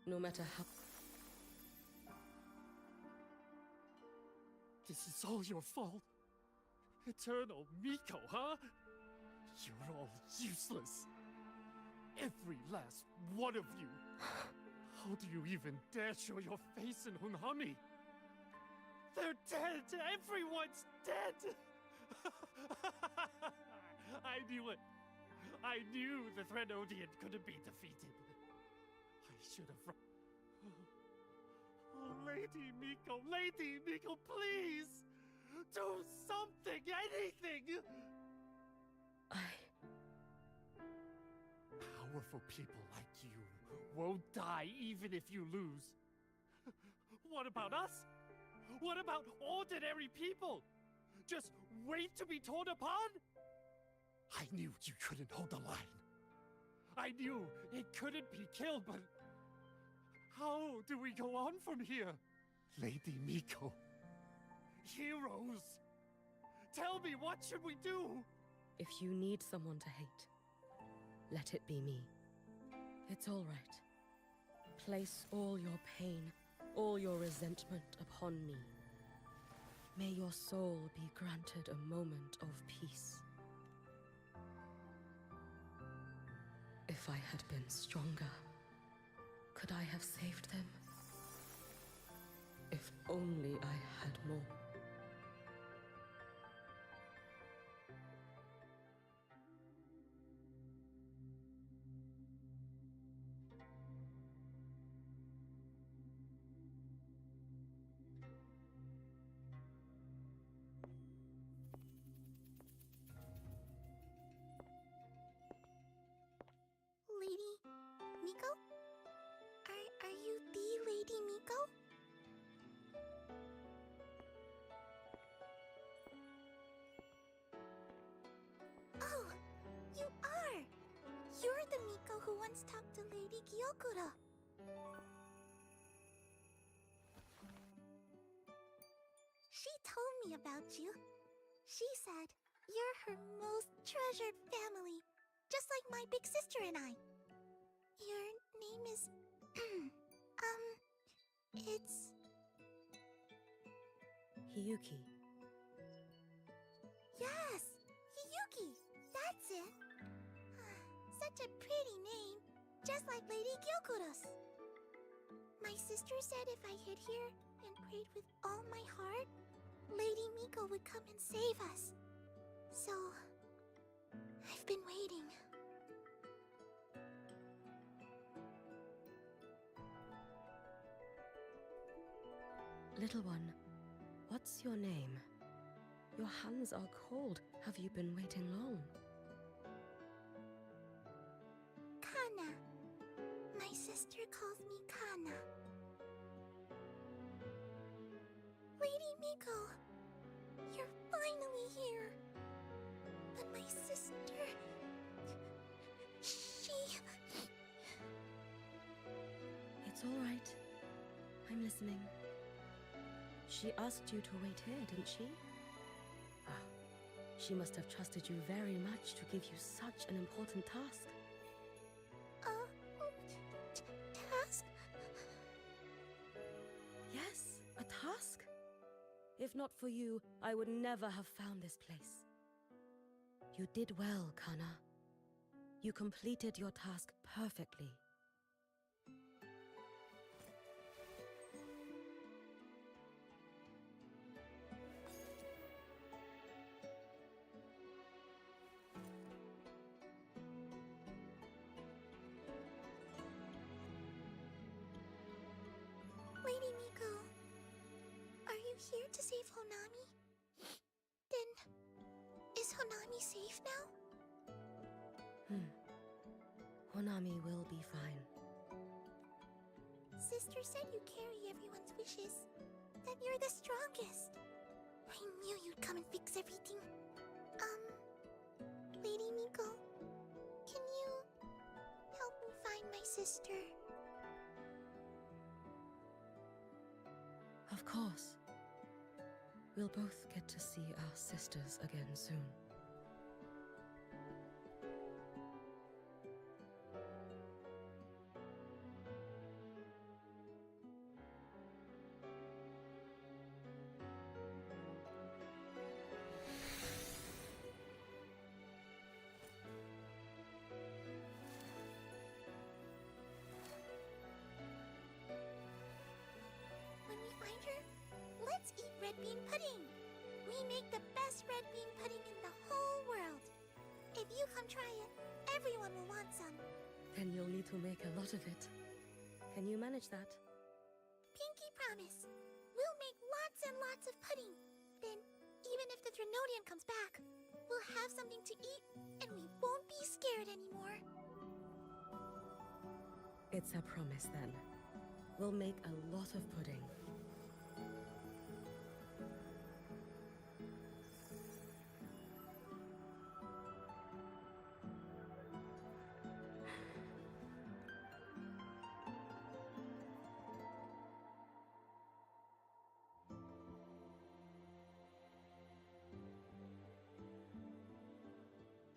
No matter how... This is all your fault. Eternal Miko, huh? You're all useless. Every last one of you. How do you even dare show your face in Hunhami? They're dead! Everyone's dead! I knew it. I knew the Threnodian couldn't be defeated. I should have run. Oh, Lady Miko, please! Do something, anything! Powerful people like you won't die even if you lose. What about us? What about ordinary people? Just wait to be torn apart? I knew you couldn't hold the line. I knew it couldn't be killed, but how do we go on from here? Lady Miko, heroes, tell me, what should we do? If you need someone to hate, let it be me. It's all right. Place all your pain, all your resentment upon me. May your soul be granted a moment of peace. If I had been stronger, could I have saved them? If only I had more. you the Lady Miko? Oh, you are! You're the Miko who once talked to Lady Gyokuro. She told me about you. She said you're her most treasured family, just like my big sister and I. Your name is... it's... Hiyuki. Yes! Hiyuki! That's it! Such a pretty name, just like Lady Gyokuro's. My sister said if I hid here and prayed with all my heart, Lady Miko would come and save us. So, I've been waiting. Little one, what's your name? Your hands are cold. Have you been waiting long? Kana. My sister calls me Kana. Lady Miko, you're finally here. But my sister... she... It's all right. I'm listening. She asked you to wait here, didn't she? Ah, she must have trusted you very much to give you such an important task. Task? Yes, a task. If not for you, I would never have found this place. You did well, Kana. You completed your task perfectly. Lady Miko, are you here to save Honami? Then, is Honami safe now? Honami will be fine. Sister said you carry everyone's wishes, that you're the strongest. I knew you'd come and fix everything. Lady Miko, can you help me find my sister? Of course. We'll both get to see our sisters again soon. When we find her, let's eat red bean pudding. We make the best red bean pudding in the whole world. If you come try it, everyone will want some. Then you'll need to make a lot of it. Can you manage that? Pinky promise. We'll make lots and lots of pudding. Then, even if the Drenodian comes back, we'll have something to eat and we won't be scared anymore. It's a promise then. We'll make a lot of pudding.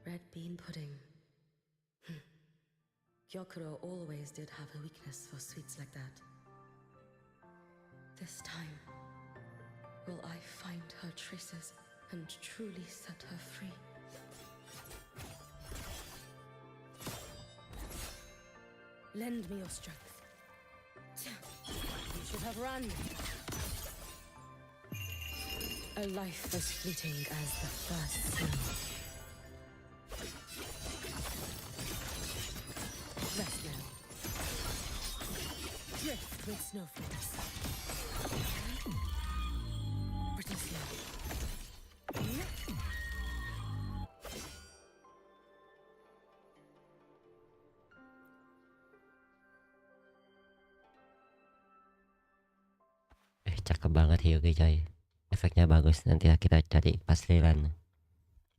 Red bean pudding. Gyokuro always did have a weakness for sweets like that. This time, will I find her traces and truly set her free? Lend me your strength. You should have run. A life as fleeting as the first snow. Rest now. Drift with snowflakes. Brittle snow. cakep banget Hyuki coy. Efeknya bagus, nanti kita cari pas rerun.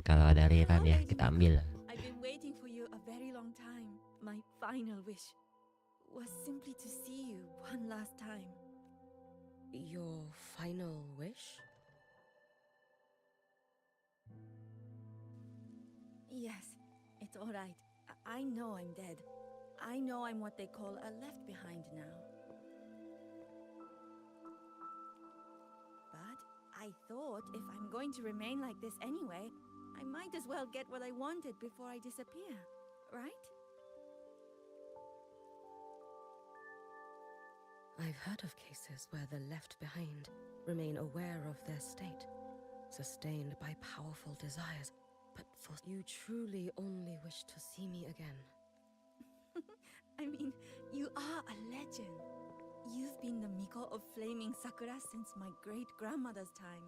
Kalau ada rerun ya kita ambil. I've been waiting for you a very long time. My final wish was simply to see you one last time. Your final wish? Yes, it's all right. I know I'm dead. I know I'm what they call a left behind now. But I thought if I'm going to remain like this anyway, I might as well get what I wanted before I disappear, right? I've heard of cases where the left behind remain aware of their state, sustained by powerful desires. But for you truly only wish to see me again. I mean, you are a legend. You've been the Miko of Flaming Sakura since my great-grandmother's time.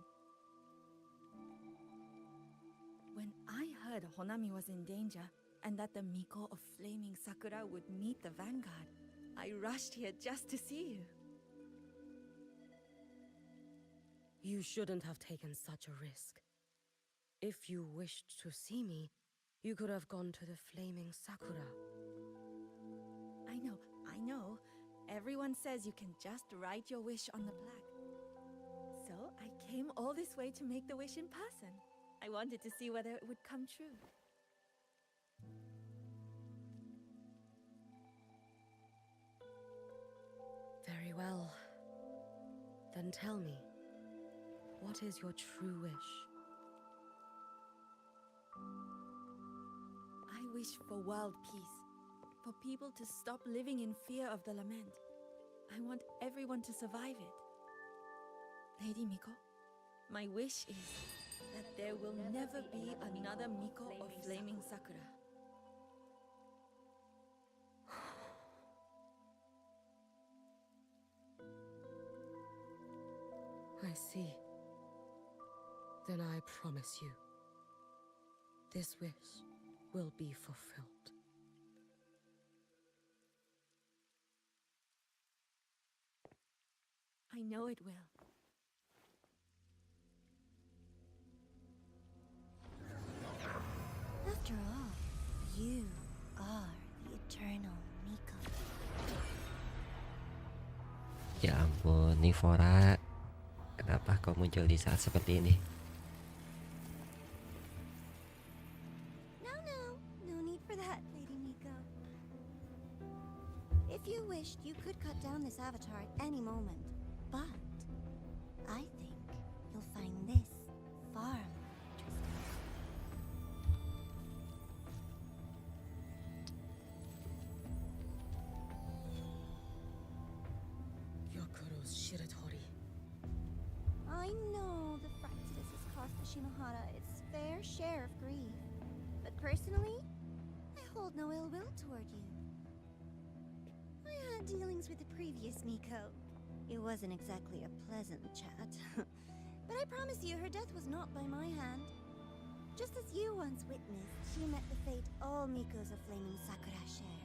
When I heard Honami was in danger and that the Miko of Flaming Sakura would meet the vanguard, I rushed here just to see you. You shouldn't have taken such a risk. If you wished to see me, you could have gone to the Flaming Sakura. I know. Everyone says you can just write your wish on the plaque. So I came all this way to make the wish in person. I wanted to see whether it would come true. Very well. Then tell me, what is your true wish? I wish for world peace, for people to stop living in fear of the lament. I want everyone to survive it. Lady Miko, my wish is that there will never be another Miko of Flaming Sakura. I see. Then I promise you, this wish will be fulfilled. I know it will. After all, you are the eternal Miko. Ya ampun, Nivora, kenapa kau muncul di saat seperti ini? No need for that, Lady Miko. If you wished, you could cut down this avatar at any moment. But I think you'll find this far more interesting. Yokuro's Shiratori. I know the practice has cost the Shinohara its fair share of grief. But personally, I hold no ill will toward you. I had dealings with the previous Miko. It wasn't exactly a pleasant chat. But I promise you, her death was not by my hand. Just as you once witnessed, she met the fate all Mikos of Flaming Sakura share.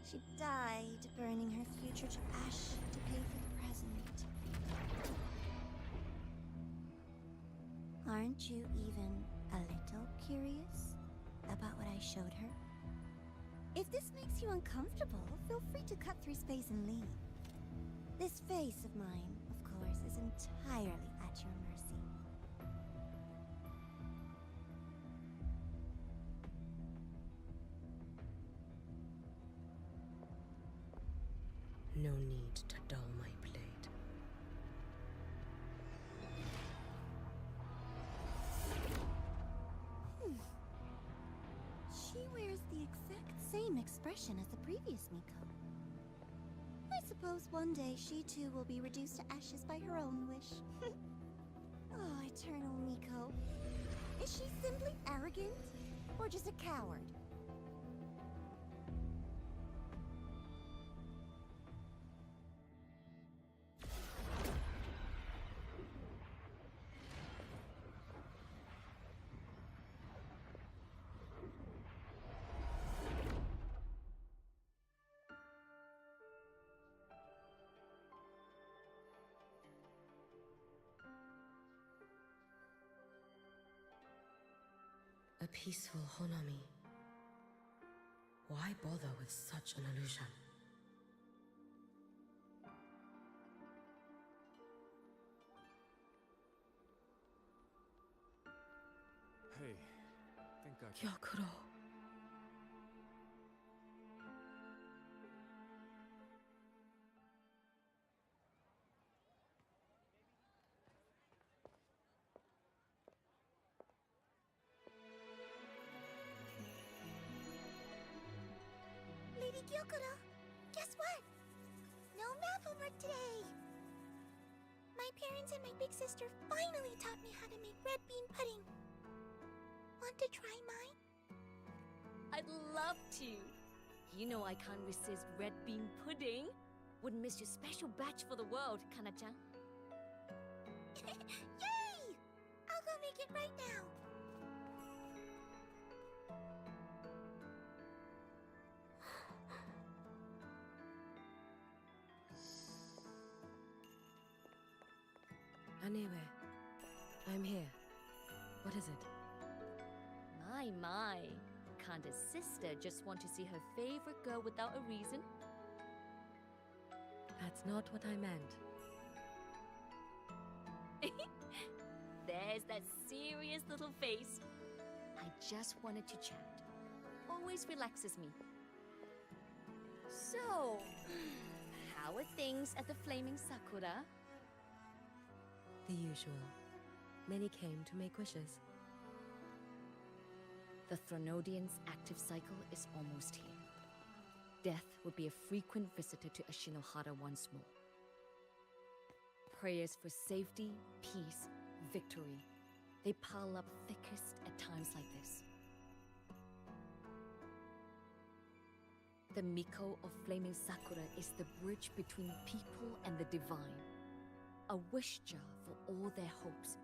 She died, burning her future to ash to pay for the present. Aren't you even a little curious about what I showed her? If this makes you uncomfortable, feel free to cut through space and leave. This face of mine, of course, is entirely at your mercy. No need to dull my blade. She wears the exact same expression as the previous Miko. I suppose one day she too will be reduced to ashes by her own wish. Oh, eternal Miko. Is she simply arrogant? Or just a coward? A peaceful Honami. Why bother with such an illusion? Hey, think I can... Gyakuro. Lady Gyokuro, guess what? No math homework today. My parents and my big sister finally taught me how to make red bean pudding. Want to try mine? I'd love to. You know I can't resist red bean pudding. Wouldn't miss your special batch for the world, Kana-chan. Yay! I'll go make it right now. Anyway, I'm here. What is it? My. Can't a sister just want to see her favorite girl without a reason? That's not what I meant. There's that serious little face. I just wanted to chat. Always relaxes me. So, how are things at the Flaming Sakura? The usual. Many came to make wishes. The Thronodian's active cycle is almost here. Death would be a frequent visitor to Ashinohara once more. Prayers for safety, peace, victory. They pile up thickest at times like this. The Miko of Flaming Sakura is the bridge between people and the divine. A wish jar for all their hopes.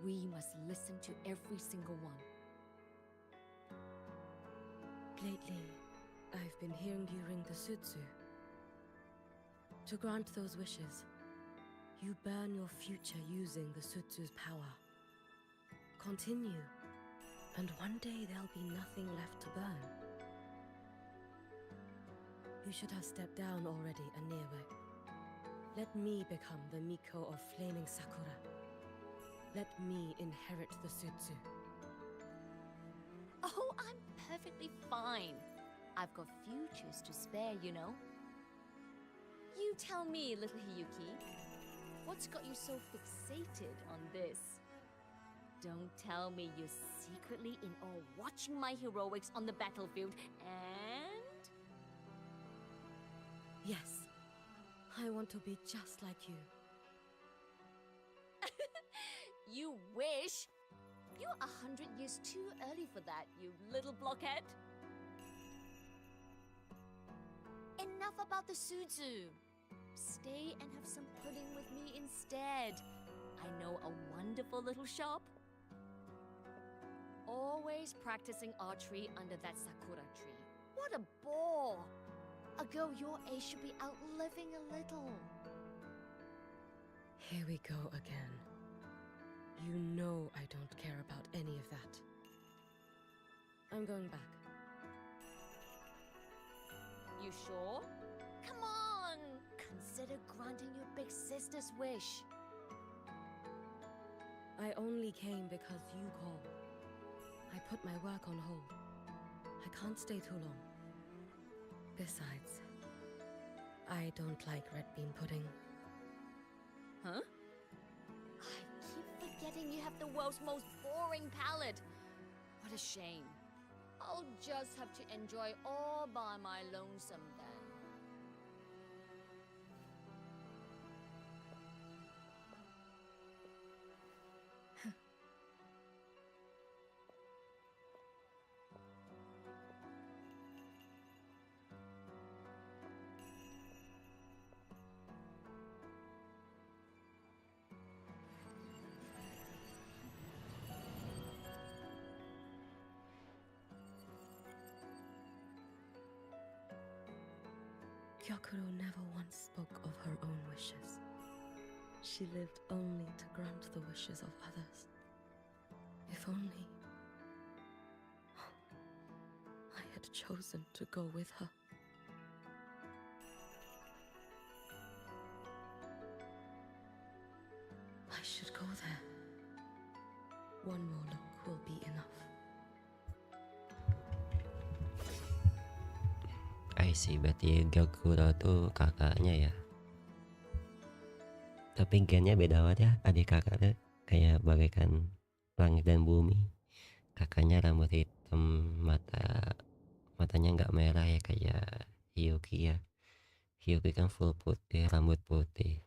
We must listen to every single one. Lately, I've been hearing you ring the sutsu. To grant those wishes, you burn your future using the sutsu's power. Continue, and one day there'll be nothing left to burn. You should have stepped down already, Anewe. Let me become the Miko of Flaming Sakura. Let me inherit the sutsu. Oh, I'm perfectly fine. I've got futures to spare, you know. You tell me, little Hiyuki, what's got you so fixated on this? Don't tell me you're secretly in awe watching my heroics on the battlefield and... Yes, I want to be just like you. You wish! You're 100 years too early for that, you little blockhead. Enough about the sutsu. Stay and have some pudding with me instead. I know a wonderful little shop. Always practicing archery under that sakura tree. What a bore! A girl your age should be out living a little. Here we go again. You know I don't care about any of that. I'm going back. You sure? Come on! Consider granting your big sister's wish. I only came because you called. I put my work on hold. I can't stay too long. Besides, I don't like red bean pudding. Huh? I keep forgetting you have the world's most boring palate. What a shame. I'll just have to enjoy all by my lonesome then. Gyakuro never once spoke of her own wishes. She lived only to grant the wishes of others. If only... had chosen to go with her. I should go there. One more look will be enough. I see, berarti Gyokuro tuh kakaknya ya. Tapi gennya beda banget ya, adik kakaknya kayak bagaikan langit dan bumi. Kakaknya rambut hitam, matanya nggak merah ya kayak Hyuki ya. Hyuki kan full putih, rambut putih.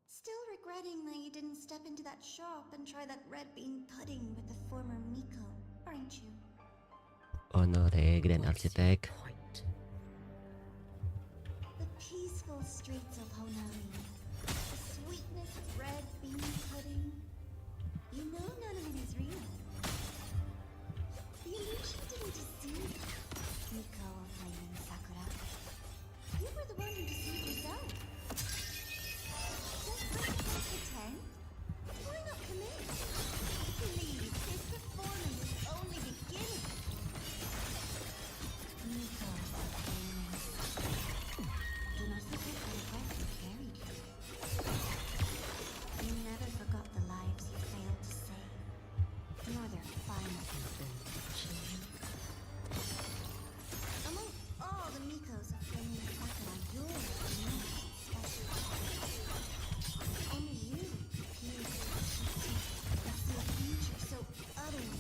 Still regretting that you didn't step into that shop and try that red bean pudding with the former Miko, aren't you? Honore Grand Architect. The peaceful streets of Honami, the sweetness of red bean pudding. You know none of it is real. The illusion didn't deceive Miko or Flaming Sakura. You were the one who deceived yourself. Just pretend? Why not commit? Please, this performance is only beginning. Miko, do not forget the regret you carried here. You never forgot the lives you failed to save, nor their final children. Among all the Mikos of Flaming Sakura, yours is the most special. Only you appears to see a future so utterly.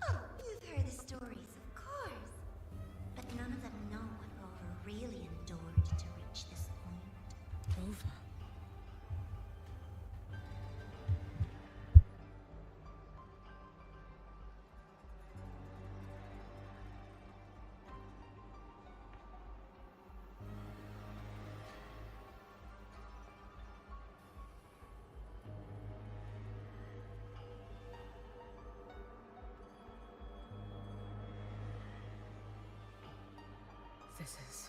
Oh, you've heard the stories, of course. But none of them know what Rover really endured to reach this point. Rover. This is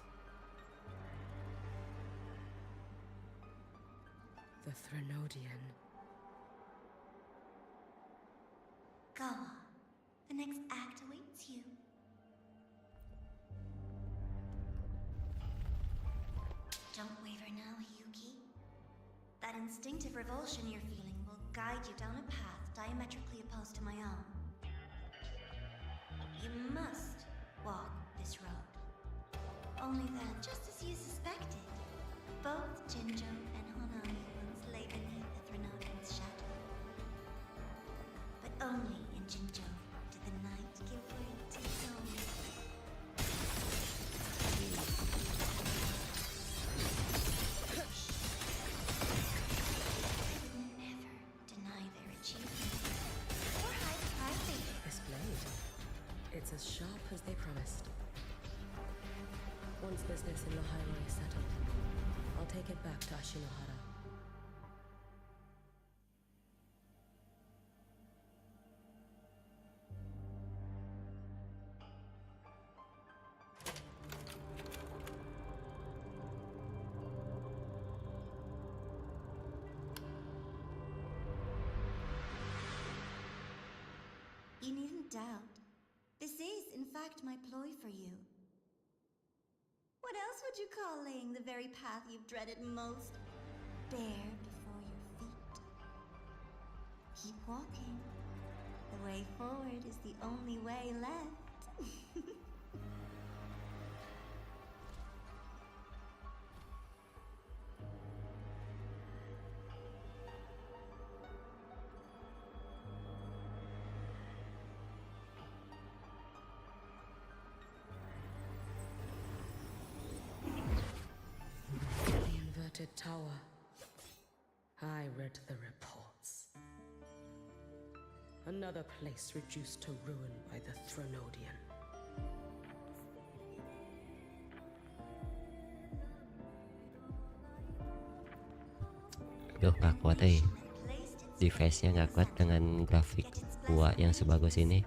the Threnodian. Go on. The next act awaits you. Don't waver now, Hyuki. That instinctive revulsion you're feeling will guide you down a path diametrically opposed to my own. You must walk this road. Only then, just as you suspected, both Jinjo and Honami once lay beneath the Threnodian's shadow. But only in Jinjo did the night give way to dawn. I would never deny their achievement or hide proudly. This blade, it's as sharp as they promised. Once business in Lahairo is settled, I'll take it back to Ashinohara. You needn't doubt. This is, in fact, my ploy for you. What else would you call laying the very path you've dreaded most bare before your feet? Keep walking. The way forward is the only way left. Tower. I read the reports. Another place reduced to ruin by the Threnodian. Aduh, gak kuat eh. Placed its device-nya nggak kuat dengan grafik wuwa yang sebagus ini.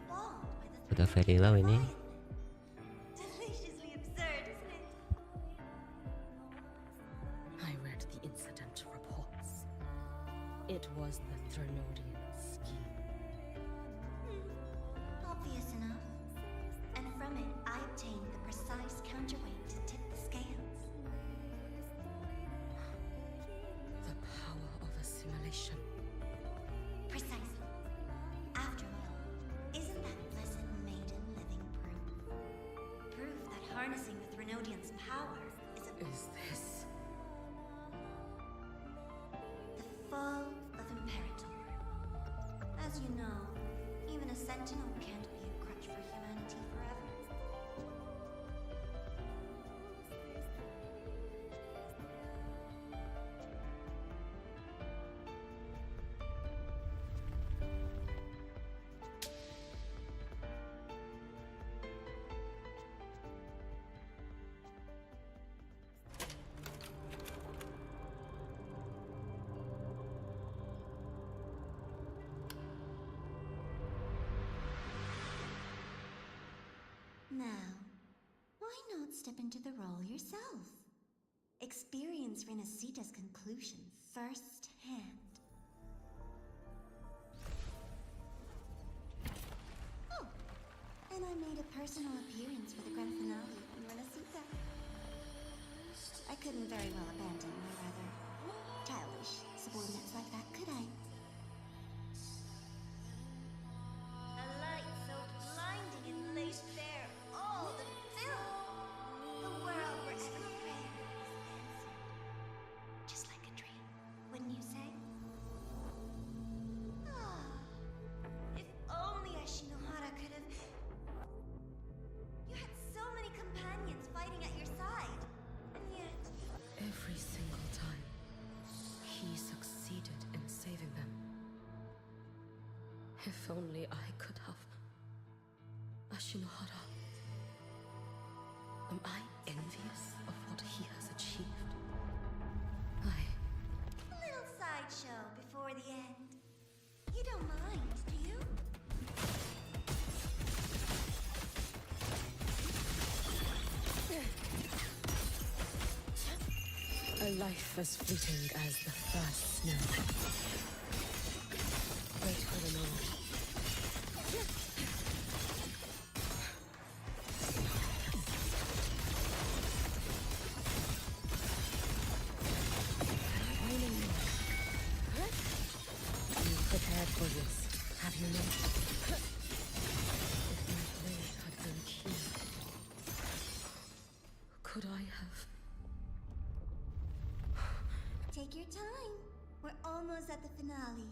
Udah very low ini. Deliciously absurd, isn't it? I read the incident reports. It was the Threnodian scheme. Obvious enough. And from it, I obtained the precise counterweight to tip the scales. The power of assimilation. Precisely. After all, isn't that blessed maiden living proof? Proof that harnessing the Threnodian's power is this the fall of Imperator. As you know, even a sentinel can't be a crutch for humanity forever. Now, why not step into the role yourself? Experience Renacita's conclusion firsthand. Oh, and I made a personal appearance for the grand finale on Renacita. I couldn't very well abandon my rather childish subordinates like that, could I? A light so blinding it laid bare all the film. The world where every prayer is answered. Just like a dream, wouldn't you say? Ah, if only Ashinohara could have... You had so many companions fighting at your side, and yet... Every single time, he succeeded in saving them. If only I could have... Ashinohara. Am I envious of what he has achieved? Little sideshow before the end. You don't mind, do you? A life as fleeting as the first snow. Wait for the moment. You prepared for this, have you not? If my blade had been keen, could I have... Take your time. We're almost at the finale.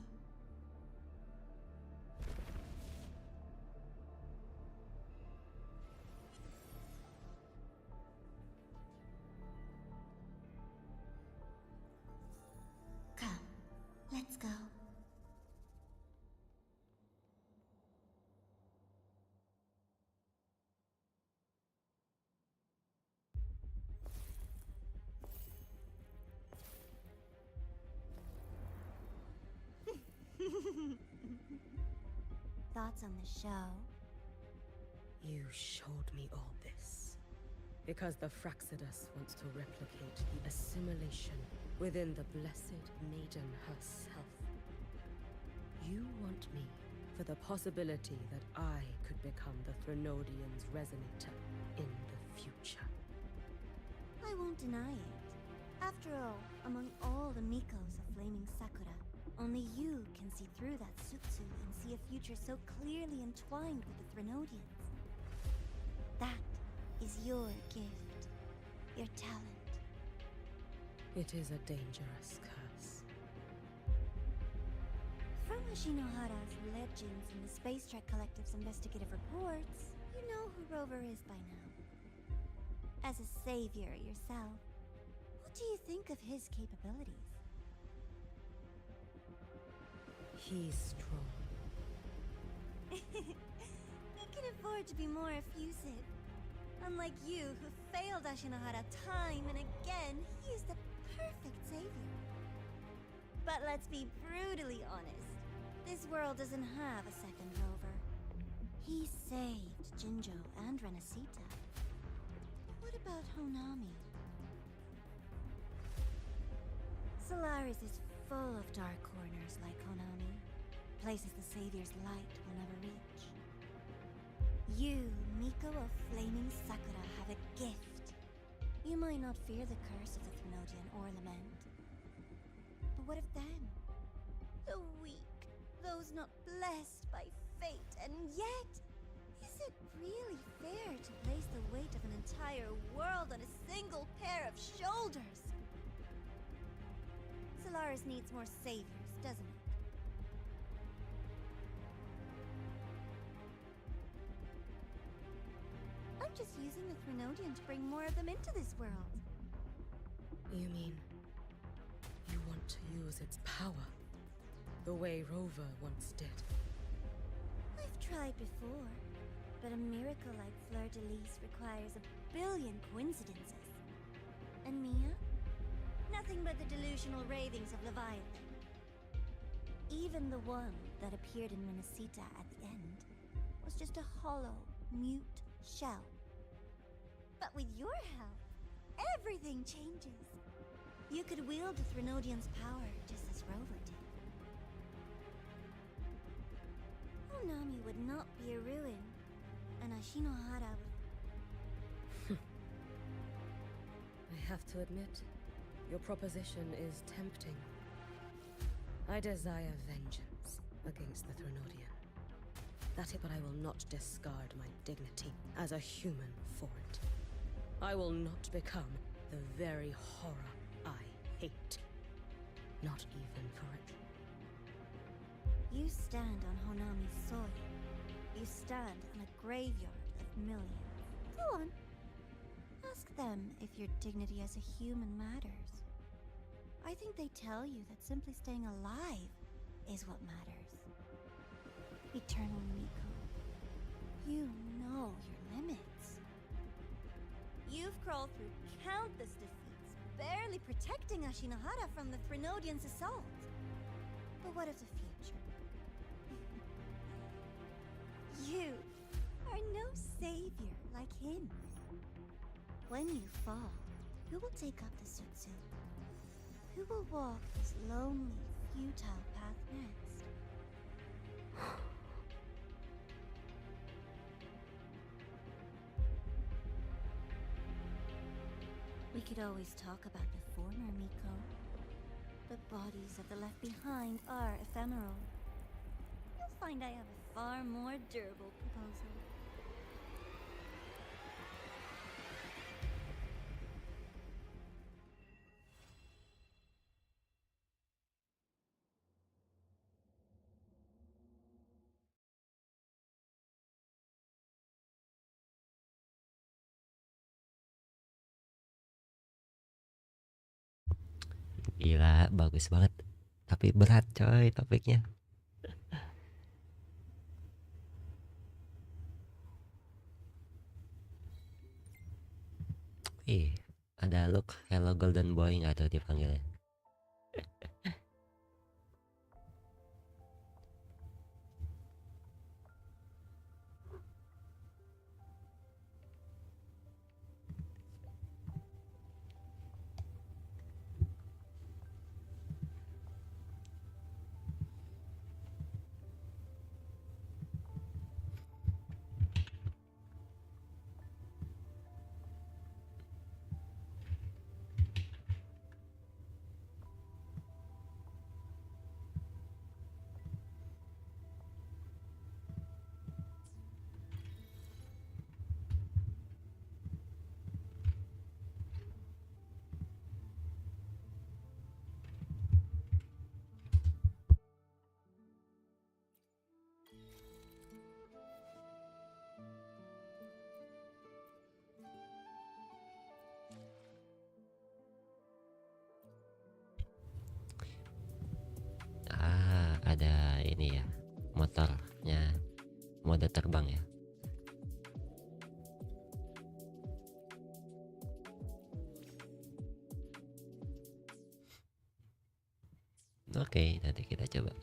Come, let's go. Thoughts on the show? You showed me all this because the Fraxidus wants to replicate the assimilation within the blessed maiden herself. You want me for the possibility that I could become the Threnodian's resonator in the future. I won't deny it. After all, among all the Mikos of Flaming Sakura, only you can see through that Sutsu and see a future so clearly entwined with the Threnodians. That is your gift, your talent. It is a dangerous curse. From Ashinohara's legends and the Space Trek Collective's investigative reports, you know who Rover is by now. As a savior yourself, what do you think of his capabilities? He's strong. He can afford to be more effusive. Unlike you, who failed Ashinohara time and again, he is the perfect savior. But let's be brutally honest. This world doesn't have a second rover. He saved Jinjo and Renacita. What about Honami? Solaris is full of dark corners like Honami. Places the Savior's light will never reach. You, Miko of Flaming Sakura, have a gift. You might not fear the curse of the Threnodian or Lament. But what of them? The weak, those not blessed by fate, and yet, is it really fair to place the weight of an entire world on a single pair of shoulders? Solaris needs more saviors, doesn't it? I'm just using the Threnodian to bring more of them into this world. You mean you want to use its power the way Rover once did? I've tried before, but a miracle like Fleur-de-Lis requires a billion coincidences. And Mia? Nothing but the delusional ravings of Leviathan. Even the one that appeared in Renacita at the end was just a hollow, mute shell. But with your help, everything changes. You could wield the Threnodian's power just as Rover did. Honami would not be a ruin, and Ashinohara would... I have to admit, your proposition is tempting. I desire vengeance against the Threnodian. That it, but I will not discard my dignity as a human for it. I will not become the very horror I hate. Not even for it. You stand on Honami's soil. You stand on a graveyard of millions. Go on. Ask them if your dignity as a human matters. I think they tell you that simply staying alive is what matters. Eternal Miko, you know your limits. You've crawled through countless defeats, barely protecting Ashinohara from the Threnodian's assault. But what of the future? You are no savior like him. When you fall, who will take up the Sutsu? Who will walk this lonely, futile path next? We could always talk about the former, Miko. The bodies of the left behind are ephemeral. You'll find I have a far more durable proposal. Gila, bagus banget. Tapi berat coy topiknya. Ada look Hello Golden Boy nggak tuh dipanggilnya? Ada ini ya, motornya mode terbang ya. Oke, nanti kita coba.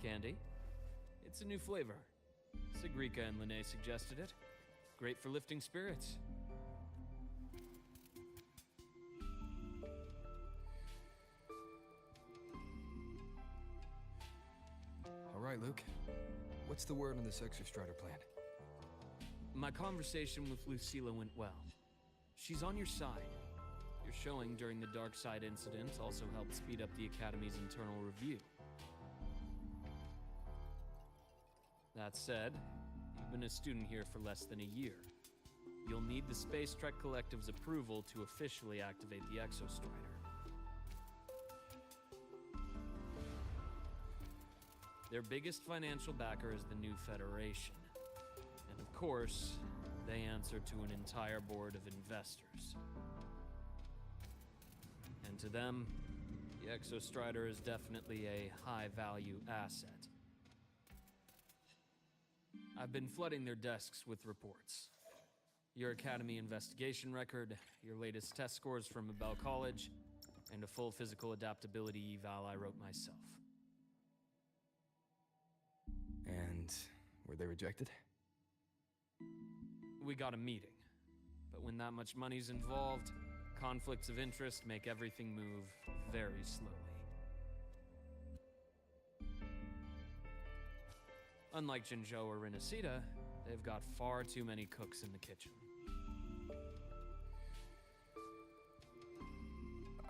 candy. It's a new flavor. Sigrika and Lene suggested it. Great for lifting spirits. All right, Luke. What's the word on this Exostrider plan? My conversation with Lucilla went well. She's on your side. Your showing during the Dark Side incident also helped speed up the Academy's internal review. That said, you've been a student here for less than a year. You'll need the Space Trek Collective's approval to officially activate the Exostrider. Their biggest financial backer is the new Federation. And of course, they answer to an entire board of investors. And to them, the Exostrider is definitely a high-value asset. I've been flooding their desks with reports. Your Academy investigation record, your latest test scores from Abel College, and a full physical adaptability eval I wrote myself. And were they rejected? We got a meeting. But when that much money's involved, conflicts of interest make everything move very slowly. Unlike Jinzhou or Rinasida, they've got far too many cooks in the kitchen.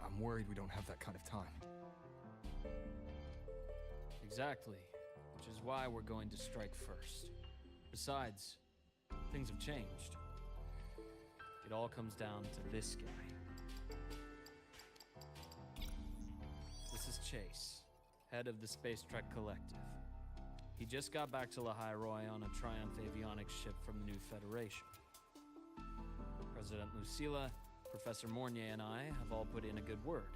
I'm worried we don't have that kind of time. Exactly, which is why we're going to strike first. Besides, things have changed. It all comes down to this guy. This is Chase, head of the Space Trek Collective. He just got back to Lahai Roi on a Triumph avionics ship from the new Federation. President Lucilla, Professor Mornier, and I have all put in a good word.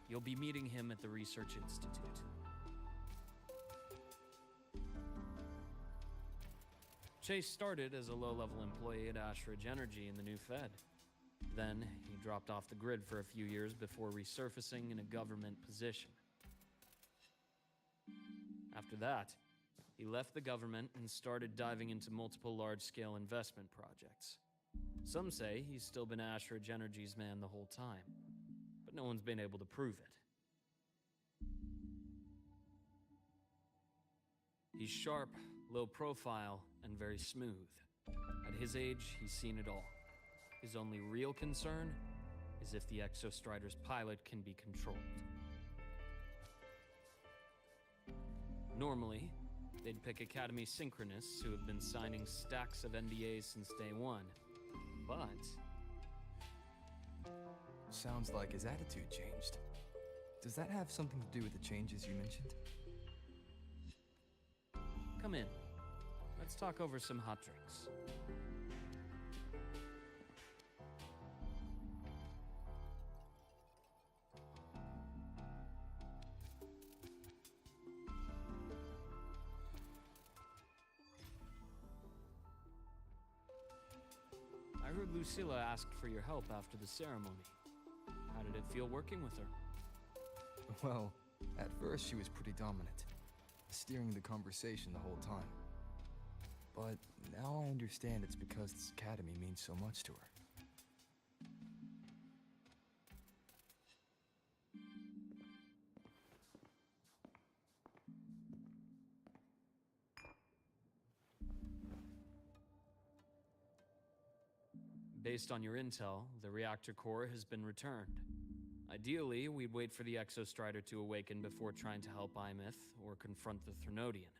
You'll be meeting him at the Research Institute. Chase started as a low-level employee at Ashridge Energy in the new Fed. Then, he dropped off the grid for a few years before resurfacing in a government position. After that, he left the government and started diving into multiple large-scale investment projects. Some say he's still been Ashridge Energy's man the whole time, but no one's been able to prove it. He's sharp, low profile, and very smooth. At his age, he's seen it all. His only real concern is if the Exostrider's pilot can be controlled. Normally, they'd pick Academy Synchronists who have been signing stacks of NDAs since day one. But sounds like his attitude changed. Does that have something to do with the changes you mentioned? come in. Let's talk over some hot drinks. I heard Lucilla asked for your help after the ceremony. How did it feel working with her? Well, at first she was pretty dominant, steering the conversation the whole time. But now I understand it's because this academy means so much to her. Based on your intel, the reactor core has been returned. Ideally, we'd wait for the Exostrider to awaken before trying to help Imith or confront the Thrnodian.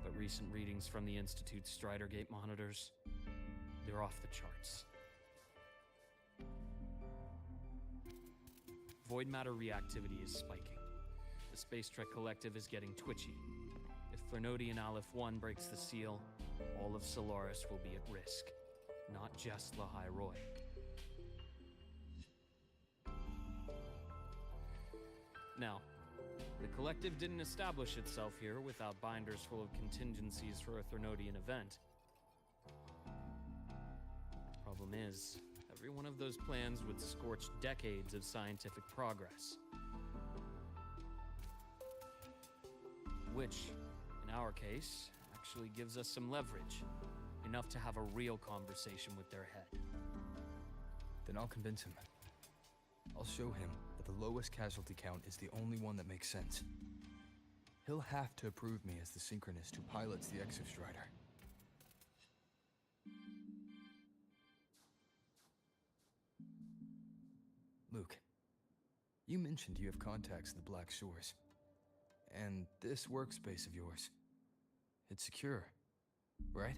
But recent readings from the Institute's Strider Gate monitors, they're off the charts. Void matter reactivity is spiking. The Space Trek Collective is getting twitchy. If Thrnodian Aleph 1 breaks the seal, all of Solaris will be at risk. Not just Lahai Roi. Now, the Collective didn't establish itself here without binders full of contingencies for a Thrnodian event. Problem is, every one of those plans would scorch decades of scientific progress. which, in our case, actually gives us some leverage. Enough to have a real conversation with their head. Then I'll convince him. I'll show him that the lowest casualty count is the only one that makes sense. He'll have to approve me as the synchronist who pilots the Exostrider. Luke, you mentioned you have contacts in the Black Shores. And this workspace of yours, it's secure, right?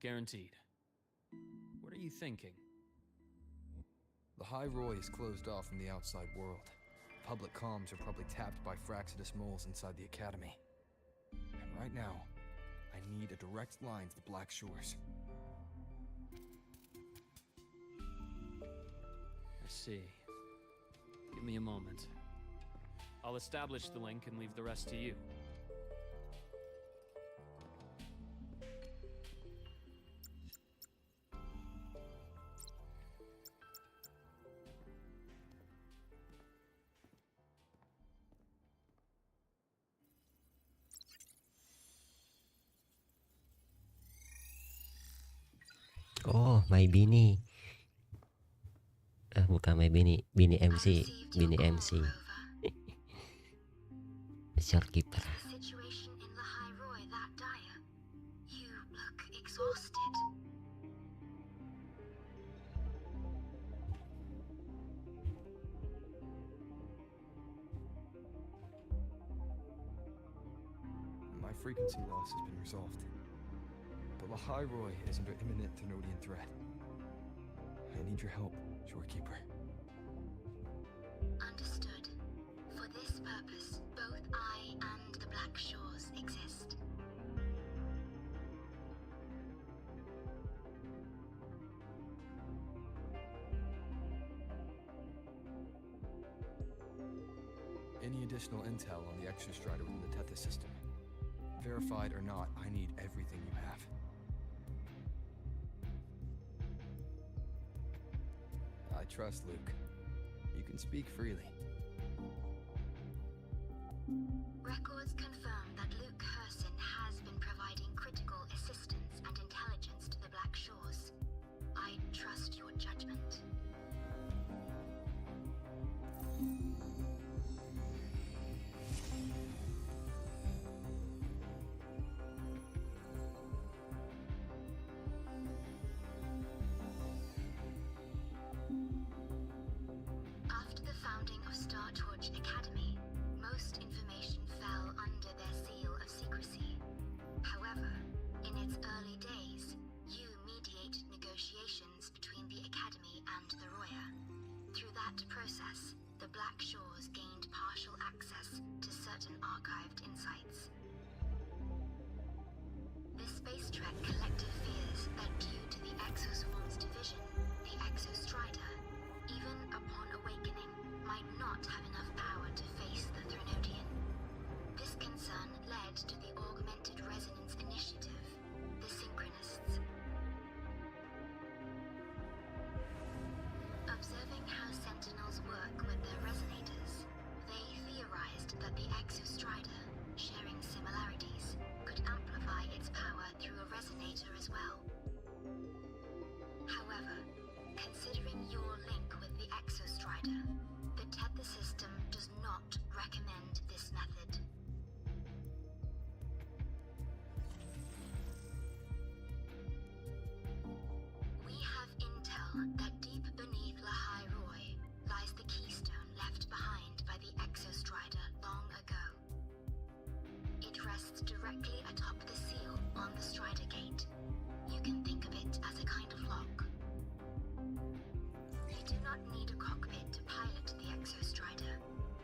Guaranteed. What are you thinking? The High Roy is closed off from the outside world. Public comms are probably tapped by Fraxidus moles inside the Academy. And right now, I need a direct line to the Black Shores. I see. Give me a moment. I'll establish the link and leave the rest to you. Oh, My Bini. Bukan My Bini, Bini MC, Bini MC. Shopkeeper. Situation in the High Roy that dire? You look exhausted. My frequency loss has been resolved. But the High Roy is under imminent Thenodian threat. I need your help, Shorekeeper. Understood. For this purpose, both I and the Black Shores exist. Any additional intel on the Exostrider within the Tethys system? Verified or not, I need everything you have. I trust Luke. You can speak freely. Records confirm that Luke Herson has been providing critical assistance and intelligence to the Black Shores. I trust your judgment. After the founding of Star Torch Academy, most information fell under their seal of secrecy. However, in its early days, you mediated negotiations between the Academy and the Roya. Through that process, the Black Shores gained partial access to certain archived insights. The Space Trek Collective fears that due to the Exoswarm's division, the Exostrider, even upon awakening, might not have enough power to face the Thenodian. This concern led to the Augmented Resonance Initiative, the Synchronists. Observing how Sentinels work with their resonators, they theorized that the Exostrider, sharing similarities, could amplify its power through a resonator as well. However, considering your link with the Exostrider, the Tethys system does not recommend this method. We have intel that deep beneath La High Roy lies the keystone left behind by the Exostrider long ago. It rests directly atop the seal on the Strider Gate. You can think of it as a kind of lock. You do not need a cockpit to pilot the Exostrider.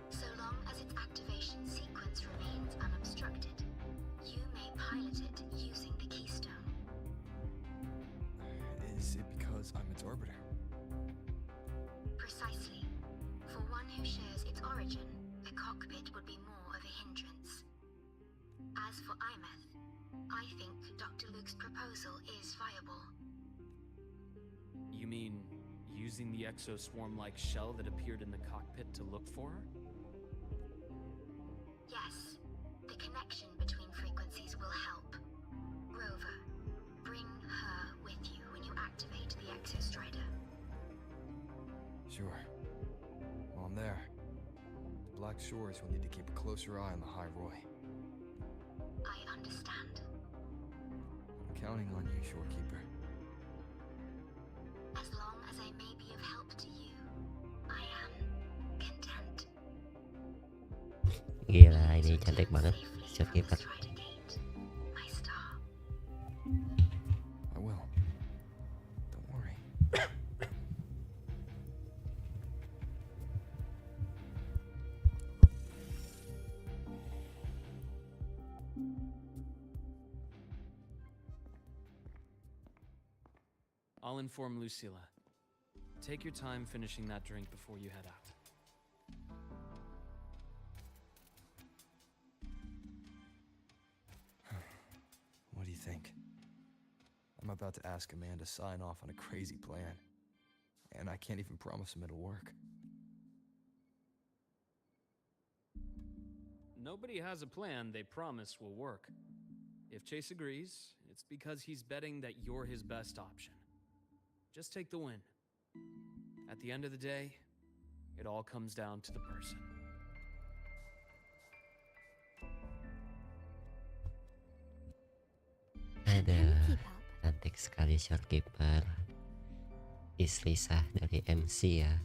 So long as its activation sequence remains unobstructed, you may pilot it using the keystone. Is it because I'm its orbiter? Precisely. For one who shares its origin, a cockpit would be more of a hindrance. As for Imeth, I think Dr. Luke's proposal is viable. You mean using the exoswarm-like shell that appeared in the cockpit to look for her? Yes, Exostrider. Sure. Well, I'm there. The Black Shores will need to keep a closer eye on the High Roy. I understand. I'm counting on you, Shorekeeper. As long as I may be of help to you, I am content. Gila, ini cantik banget Shorekeeper. My star. I will. Don't worry. I'll inform Lucilla. Take your time finishing that drink before you head out. What do you think? I'm about to ask a man to sign off on a crazy plan. And I can't even promise him it'll work. Nobody has a plan they promise will work. If Chase agrees, it's because he's betting that you're his best option. Just take the win. At the end of the day, it all comes down to the person. Ada cantik sekali Shorekeeper, istri sah dari MC ya.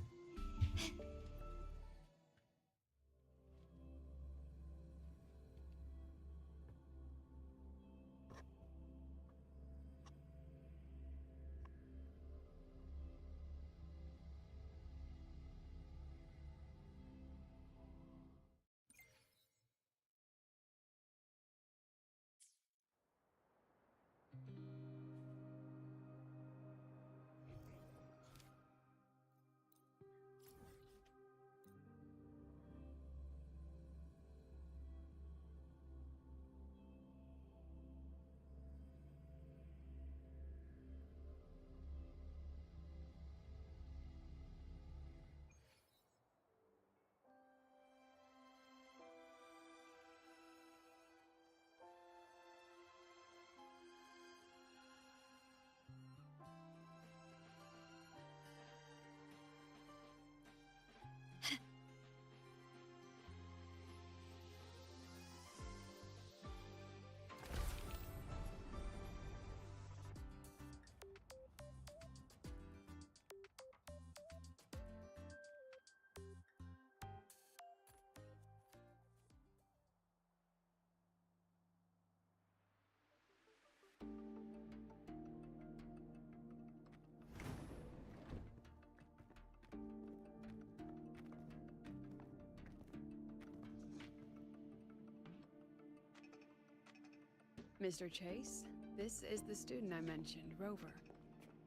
Mr. Chase, this is the student I mentioned, Rover.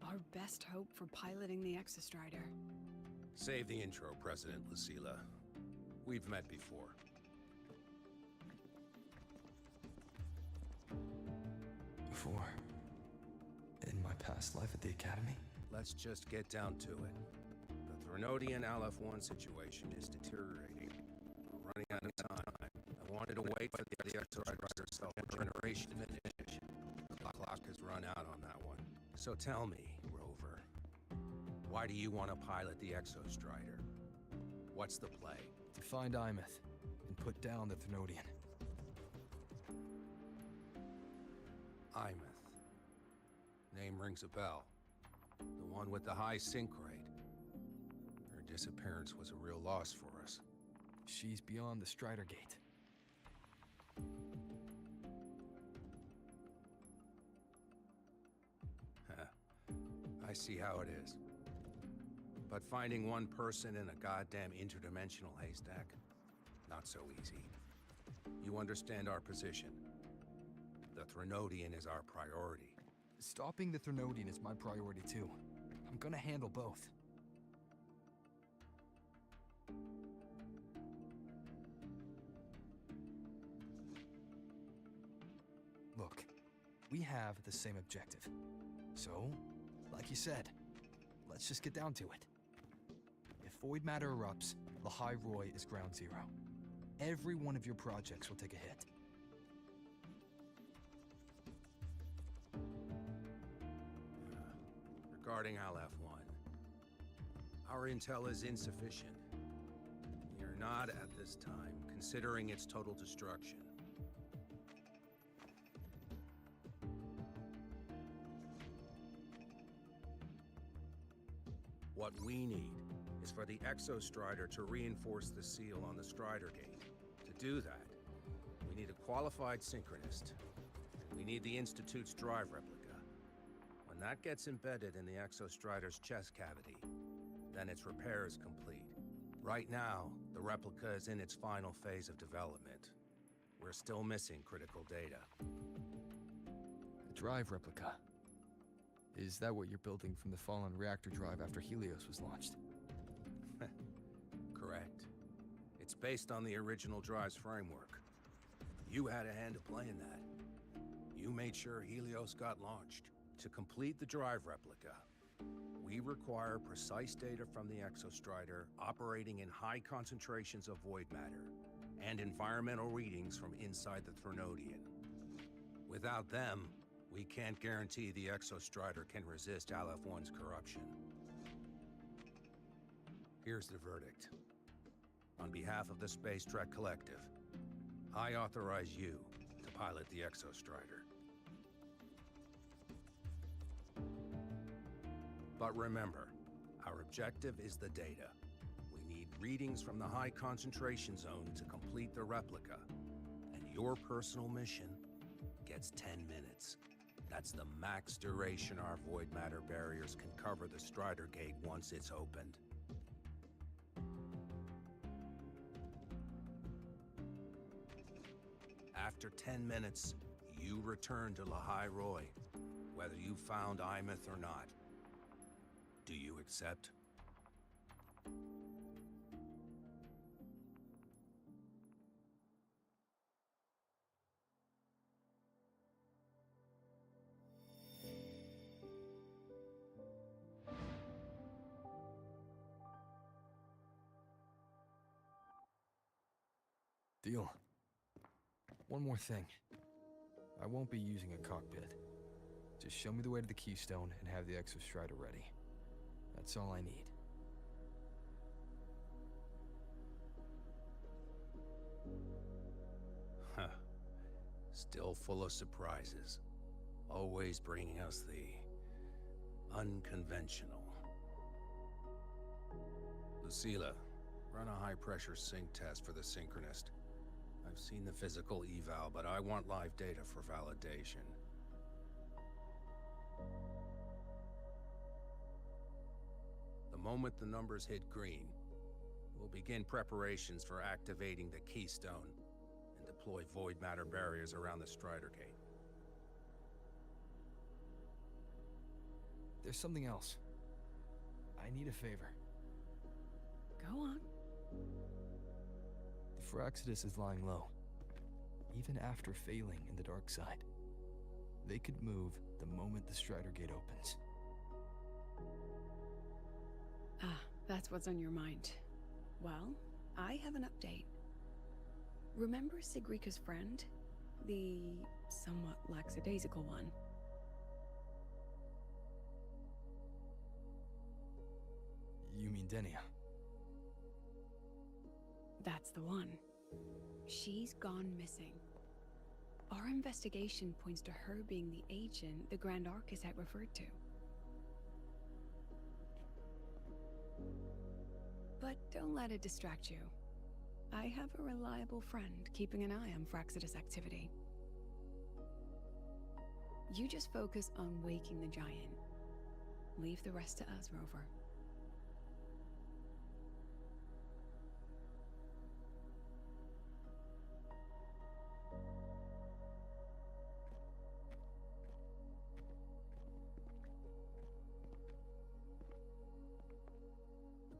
Our best hope for piloting the Exostrider. Save the intro, President Lucilla. We've met before. Before? In my past life at the Academy? Let's just get down to it. The Threnodian Aleph-1 situation is deteriorating. We're running out of time. I wanted to wait for the Exostrider self-regeneration to finish. The clock has run out on that one. So tell me, Rover, why do you want to pilot the Exostrider? What's the play? To find Imeth and put down the Threnodian. Imeth. Name rings a bell. The one with the high sync rate. Her disappearance was a real loss for us. She's beyond the Strider Gate. I see how it is. But finding one person in a goddamn interdimensional haystack? Not so easy. You understand our position. The Threnodian is our priority. Stopping the Threnodian is my priority too. I'm gonna handle both. Look, we have the same objective. So, like you said, let's just get down to it. If void matter erupts, the High Roy is ground zero. Every one of your projects will take a hit. Regarding LF1, our intel is insufficient. We are not, at this time, considering its total destruction. What we need is for the Exostrider to reinforce the seal on the Strider Gate. To do that, we need a qualified synchronist. We need the Institute's drive replica. When that gets embedded in the Exostrider's chest cavity, then its repair is complete. Right now, the replica is in its final phase of development. We're still missing critical data. A drive replica. Is that what you're building from the fallen reactor drive after Helios was launched? Correct. It's based on the original drive's framework. You had a hand to play in that. You made sure Helios got launched. To complete the drive replica, we require precise data from the Exostrider operating in high concentrations of void matter and environmental readings from inside the Threnodian. Without them, we can't guarantee the Exostrider can resist LF1's corruption. Here's the verdict. On behalf of the Space Trek Collective, I authorize you to pilot the Exostrider. But remember, our objective is the data. We need readings from the high concentration zone to complete the replica. And your personal mission gets 10 minutes. That's the max duration our void matter barriers can cover the Strider Gate once it's opened. After 10 minutes, you return to Lahai Roy, whether you found Imeth or not. Do you accept? Deal. One more thing. I won't be using a cockpit. Just show me the way to the Keystone and have the Exostrider ready. That's all I need. Huh. Still full of surprises. Always bringing us the unconventional. Lucila, run a high-pressure sync test for the synchronist. I've seen the physical eval, but I want live data for validation. The moment the numbers hit green, we'll begin preparations for activating the Keystone and deploy void matter barriers around the Strider Gate. There's something else. I need a favor. Go on. The Phyrexidus is lying low. Even after failing in the dark side, they could move the moment the Strider Gate opens. Ah, that's what's on your mind. Well, I have an update. Remember Sigrika's friend? The somewhat lackadaisical one? You mean Denia? That's the one. She's gone missing. Our investigation points to her being the agent the Grand Architect referred to. But don't let it distract you. I have a reliable friend keeping an eye on Phyrexidus activity. You just focus on waking the giant. Leave the rest to us, Rover.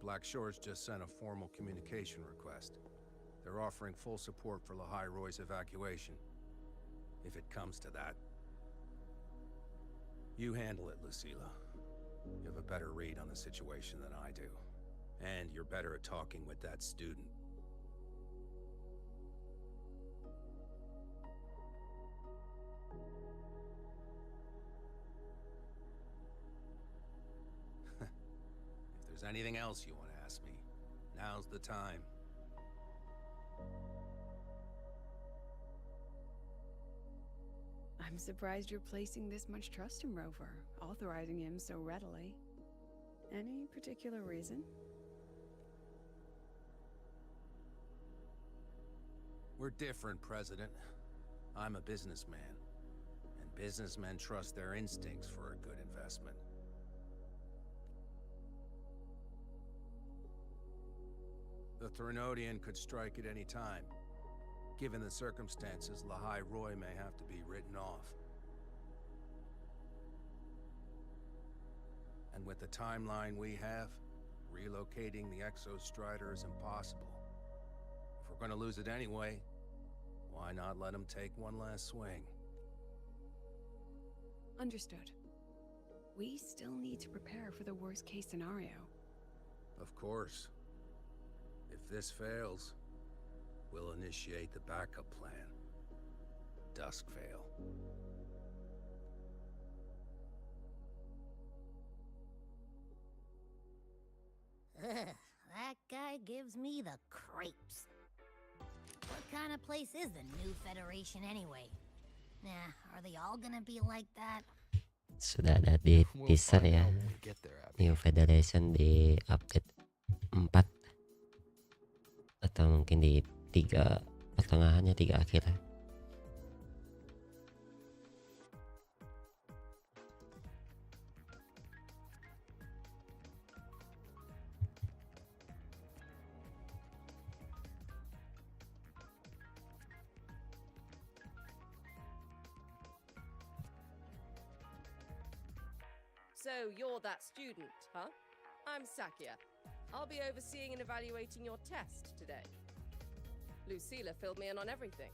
Black Shores just sent a formal communication request. They're offering full support for Lahai Roy's evacuation. If it comes to that. You handle it, Lucila. You have a better read on the situation than I do. And you're better at talking with that student. there's anything else you want to ask me, now's the time. I'm surprised you're placing this much trust in Rover, authorizing him so readily. Any particular reason? We're different, President. I'm a businessman, and businessmen trust their instincts for a good investment. The Threnodian could strike at any time. Given the circumstances, Lahai Roy may have to be written off. And with the timeline we have, relocating the Exostrider is impossible. If we're gonna lose it anyway, why not let him take one last swing? Understood. We still need to prepare for the worst-case scenario. Of course. If this fails, we'll initiate the backup plan. Duskvale. That guy gives me the creeps. What kind of place is the new Federation anyway? Nah, are they all gonna be like that? Sudah ada di teaser ya, New Federation di update 4 atau mungkin di 3 pertengahannya, 3 akhirnya. So you're that student, huh? I'm Sakia. I'll be overseeing and evaluating your test today. Lucilla filled me in on everything.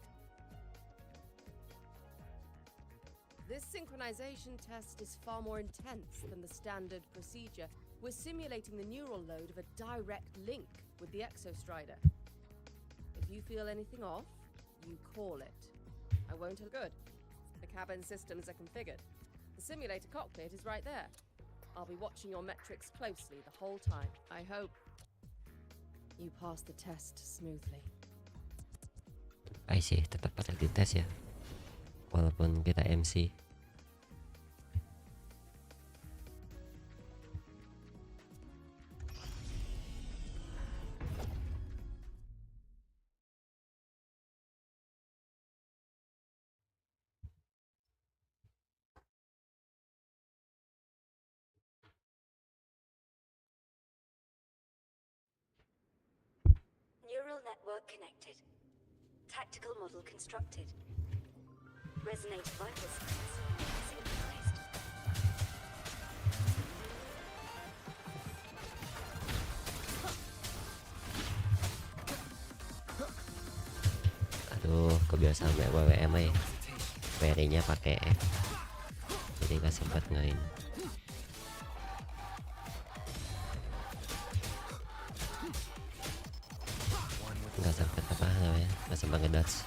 This synchronization test is far more intense than the standard procedure. We're simulating the neural load of a direct link with the Exostrider. If you feel anything off, you call it. I won't have good. The cabin systems are configured. The simulator cockpit is right there. I'll be watching your metrics closely the whole time. I hope you pass the test smoothly. I see, tetap patah dites ya, walaupun kita MC. Neural network connected. Tactical model constructed. Resonate vital signs synchronized. Aduh, kebiasaan WWM ya. Perinya pakai F. Jadi gak sempat ngain. Gak sempat apa namanya? Gak sempat ngedodge.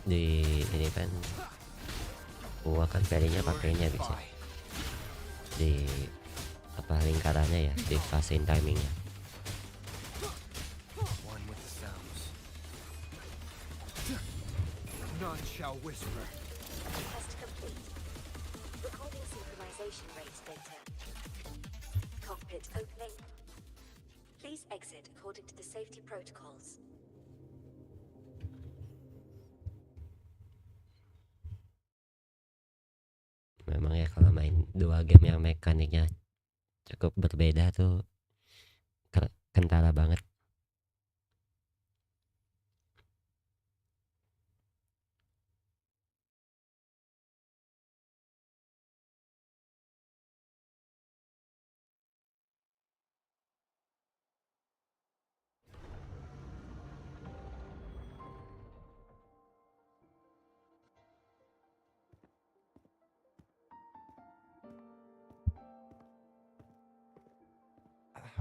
Di ini kan gua kan perinya pakainya bisa di apa lingkarannya ya, di fase timingnya. None shall whisper. Test complete. Recording synchronization rate data. Cockpit opening. Please exit according to the safety protocols. Memang ya kalau main 2 game yang mekaniknya cukup berbeda tuh kentara banget.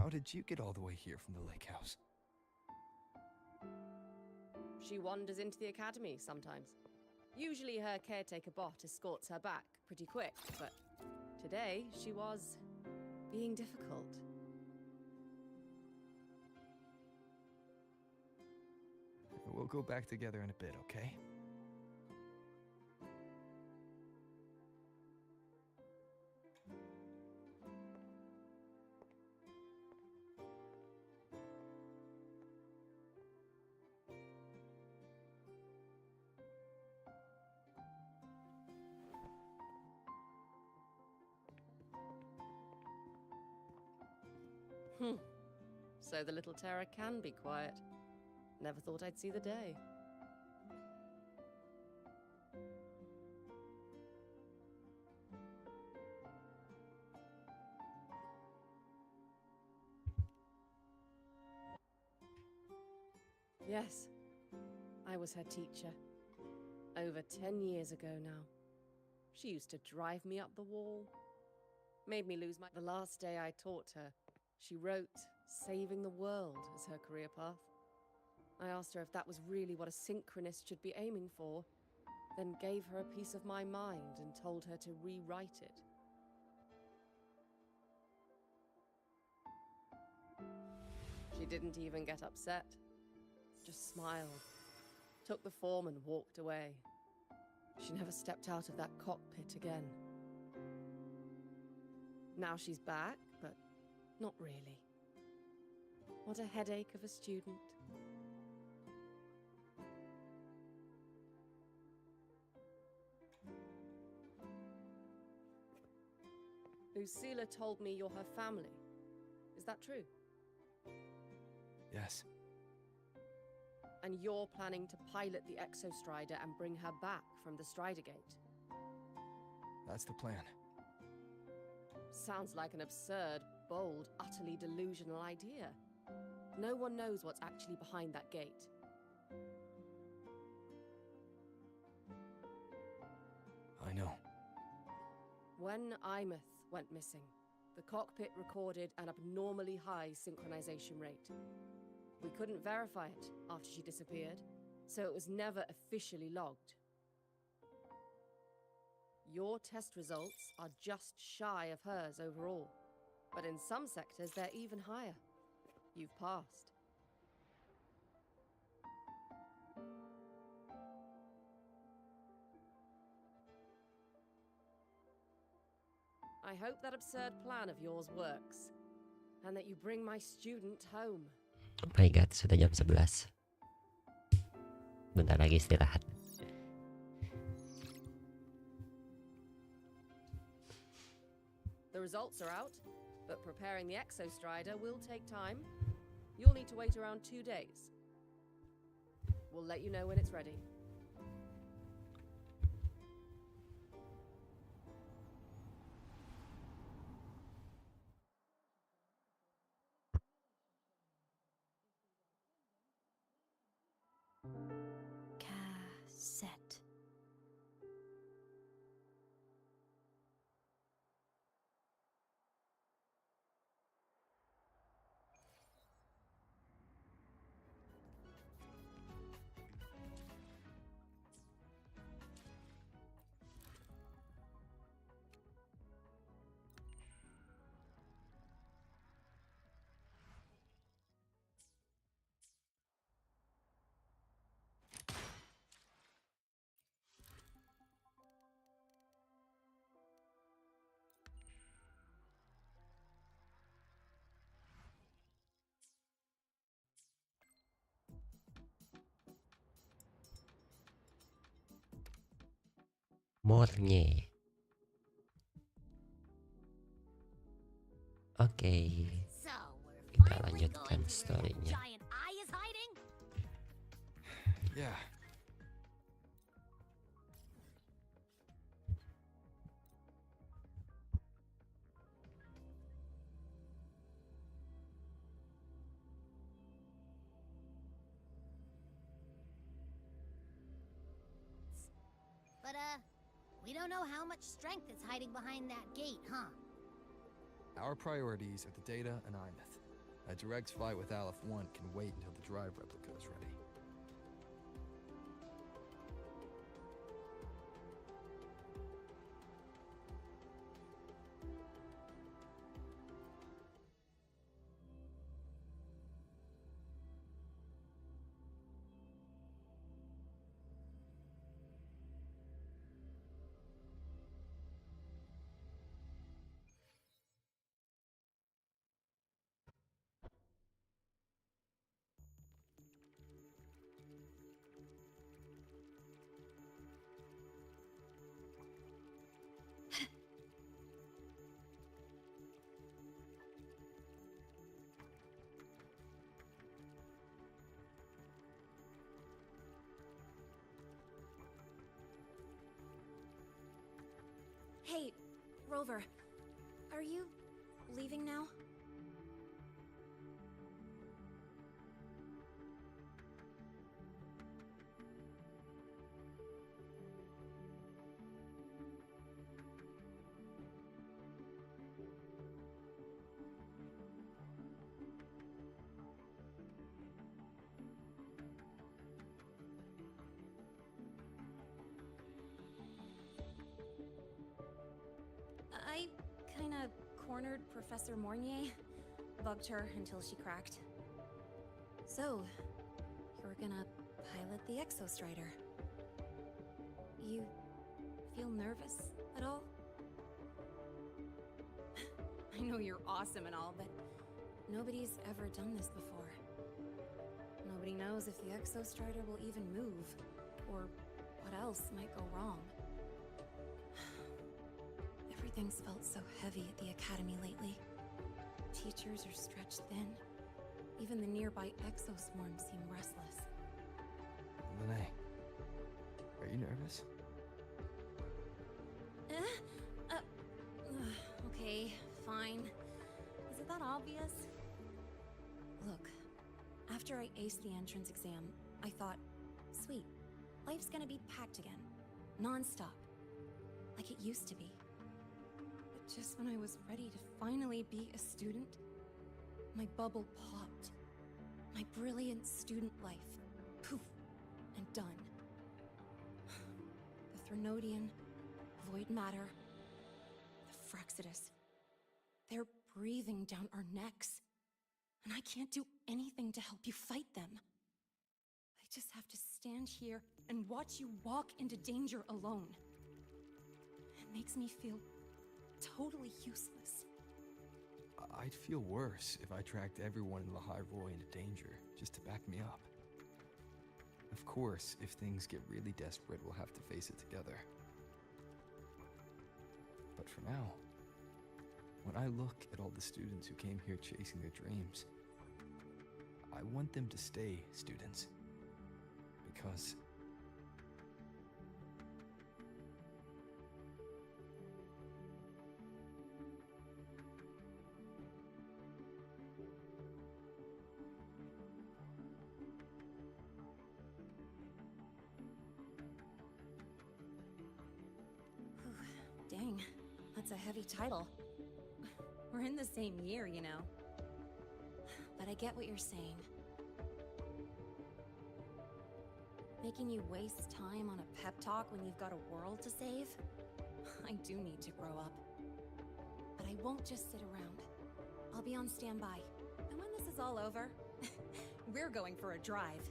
How did you get all the way here from the lake house? She wanders into the academy sometimes. Usually her caretaker bot escorts her back pretty quick, but today she was being difficult. We'll go back together in a bit, okay? So the little terror can be quiet. Never thought I'd see the day. Yes, I was her teacher. Over 10 years ago now. She used to drive me up the wall. Made me lose the last day I taught her. She wrote saving the world as her career path. I asked her if that was really what a synchronist should be aiming for, then gave her a piece of my mind and told her to rewrite it. She didn't even get upset, just smiled, took the form and walked away. She never stepped out of that cockpit again. Now she's back, but not really. What a headache of a student. Lucilla told me you're her family. Is that true? Yes. And you're planning to pilot the Exostrider and bring her back from the Strider Gate? That's the plan. Sounds like an absurd, bold, utterly delusional idea. No one knows what's actually behind that gate. I know. When Imeth went missing, the cockpit recorded an abnormally high synchronization rate. We couldn't verify it after she disappeared, so it was never officially logged. Your test results are just shy of hers overall, but in some sectors they're even higher. You've passed. I hope that absurd plan of yours works, and that you bring my student home. Oh my god, sudah jam 11. Bentar lagi istirahat. The results are out, but preparing the Exostrider will take time. You'll need to wait around 2 days. We'll let you know when it's ready. Cassette. Mornya. Oke, kita lanjutkan storynya. Yeah. But, we don't know how much strength is hiding behind that gate, huh? Our priorities are the data and Imeth. A direct flight with Aleph 1 can wait until the drive replica is ready. Hey, Rover. Are you leaving now? I kinda cornered Professor Mornier, bugged her until she cracked. So, you're gonna pilot the Exostrider. You feel nervous at all? I know you're awesome and all, but nobody's ever done this before. Nobody knows if the Exostrider will even move, or what else might go wrong. Everything's felt so heavy at the Academy lately. Teachers are stretched thin. Even the nearby exoswarms seem restless. Lene, are you nervous? Okay, fine. Is it that obvious? Look, after I aced the entrance exam, I thought, sweet, life's gonna be packed again. Non-stop. Like it used to be. But just when I was ready to finally be a student, my bubble popped. My brilliant student life, poof, and done. The Threnodian, void matter, the Fraxidus, they're breathing down our necks. And I can't do anything to help you fight them. I just have to stand here and watch you walk into danger alone. It makes me feel totally useless. I'd feel worse if I tracked everyone in Lahai Roy into danger just to back me up. Of course, if things get really desperate, we'll have to face it together. But for now, when I look at all the students who came here chasing their dreams, I want them to stay students. Because Dang, that's a heavy title. We're in the same year, you know. But I get what you're saying. Making you waste time on a pep talk when you've got a world to save? I do need to grow up. But I won't just sit around. I'll be on standby. And when this is all over, we're going for a drive.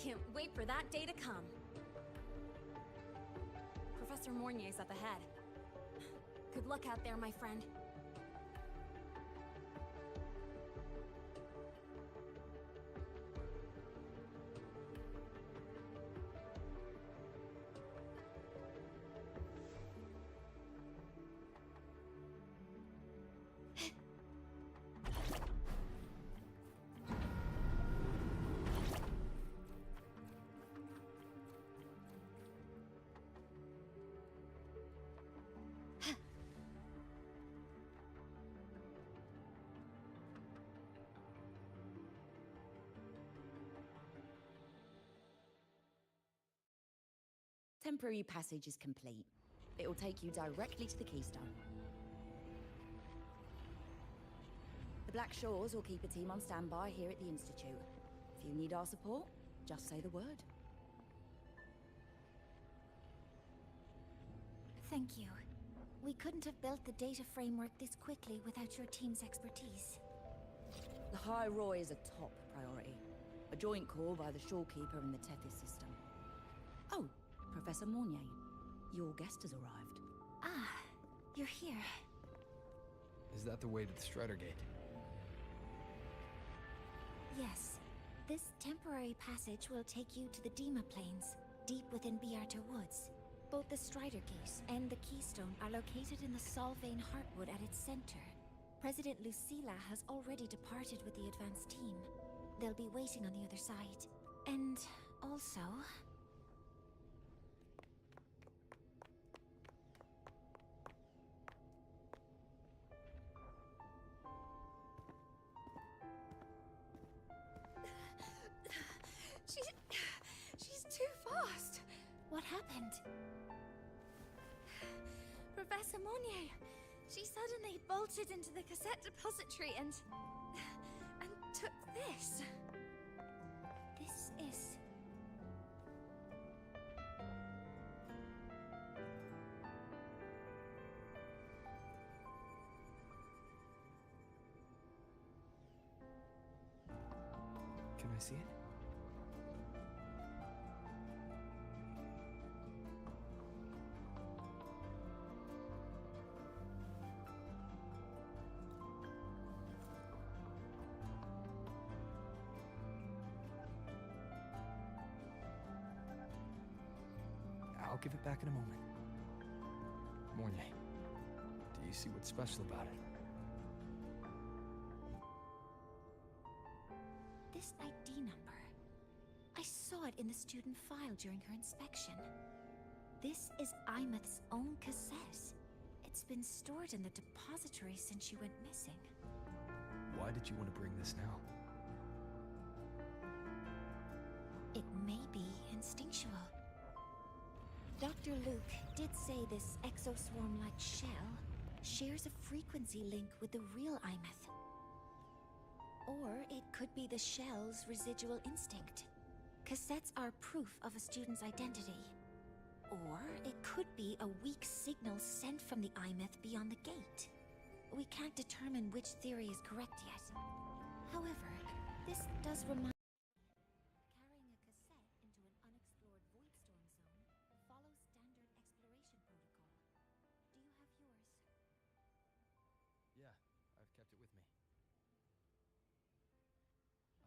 Can't wait for that day to come. Professor Mornier's up ahead. Good luck out there, my friend. Temporary passage is complete. It'll take you directly to the Keystone. The Black Shores will keep a team on standby here at the Institute. If you need our support, just say the word. Thank you. We couldn't have built the data framework this quickly without your team's expertise. The High Roy is a top priority. A joint call by the Shorekeeper and the Tethys system. Oh, Professor Mornier, your guest has arrived. Ah, you're here. Is that the way to the Strider Gate? Yes. This temporary passage will take you to the Dima Plains, deep within Bearter Woods. Both the Strider Gate and the Keystone are located in the Solvane Heartwood at its center. President Lucilla has already departed with the advance team. They'll be waiting on the other side. And also... She's too fast. What happened? Professor Monnier, she suddenly bolted into the cassette depository and took this. This is... Can I see it? I'll give it back in a moment. Mornier, do you see what's special about it? This ID number. I saw it in the student file during her inspection. This is Imeth's own cassette. It's been stored in the depository since she went missing. Why did you want to bring this now? It may be instinctual. Dr. Luke did say this exoswarm-like shell shares a frequency link with the real Imeth. Or it could be the shell's residual instinct. Cassettes are proof of a student's identity. Or it could be a weak signal sent from the Imeth beyond the gate. We can't determine which theory is correct yet. However, this does remind... Carrying a cassette into an unexplored Voidstorm zone follows standard exploration protocol. Do you have yours? Yeah, I've kept it with me.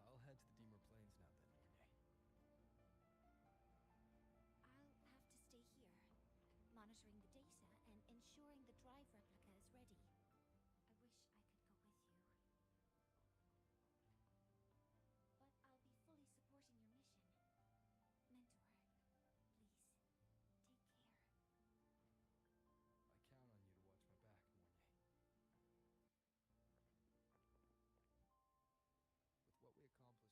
I'll head to the Deemer Plains now then, Mornier. I'll have to stay here, monitoring the data and ensuring the drive replica is ready. I wish I could go with you. But I'll be fully supporting your mission. Mentor, please, take care. I count on you to watch my back, Mornier. With what we accomplished with Helios, I trust you'll handle the drive replica. We will succeed.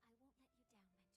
I won't let you down, Mentor.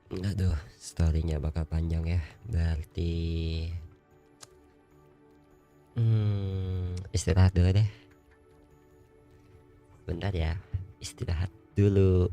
Aduh, storynya bakal panjang ya. Berarti istirahat dulu deh. Bentar ya, istirahat dulu.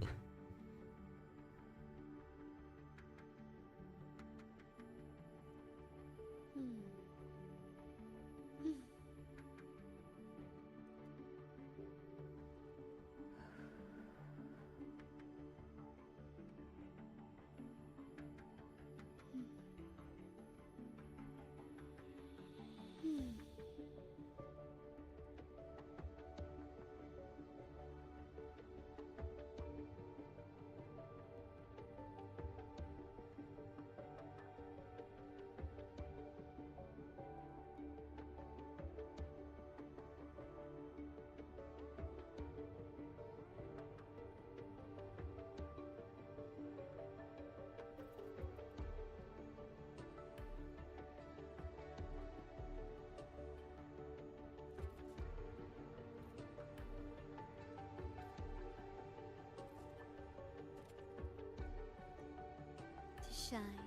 To shine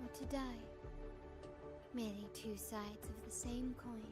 or to die, merely two sides of the same coin.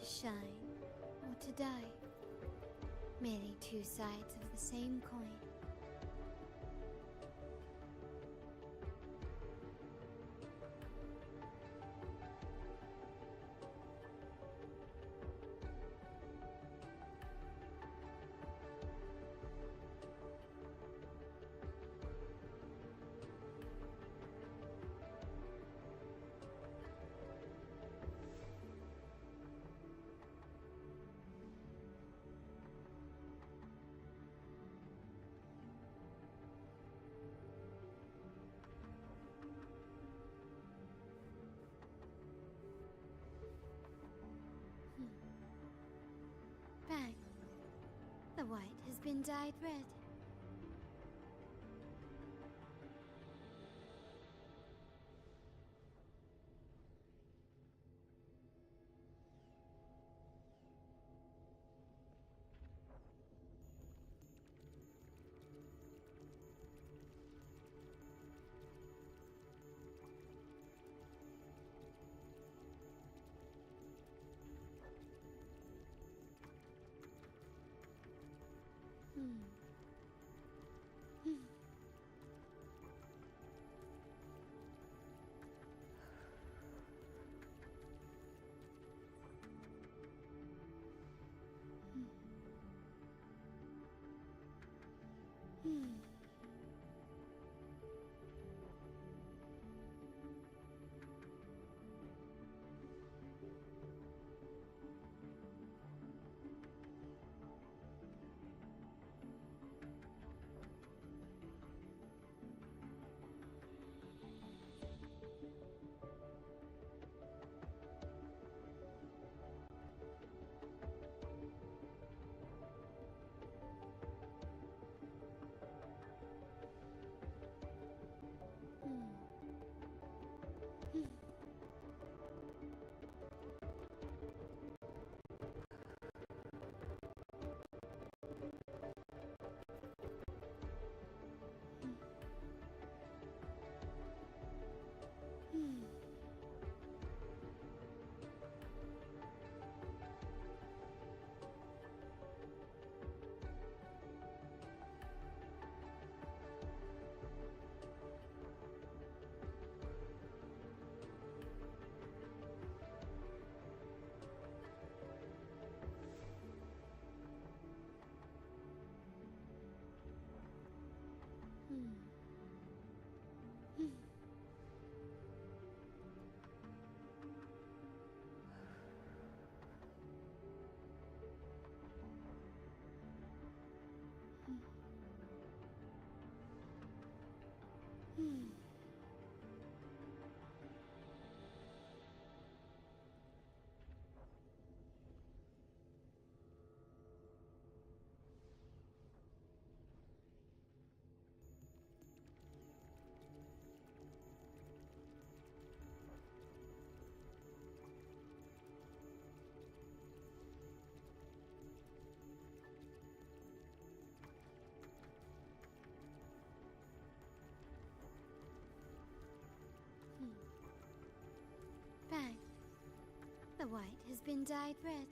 To shine or to die, merely two sides of the same coin. Bang. The white has been dyed red. The white has been dyed red.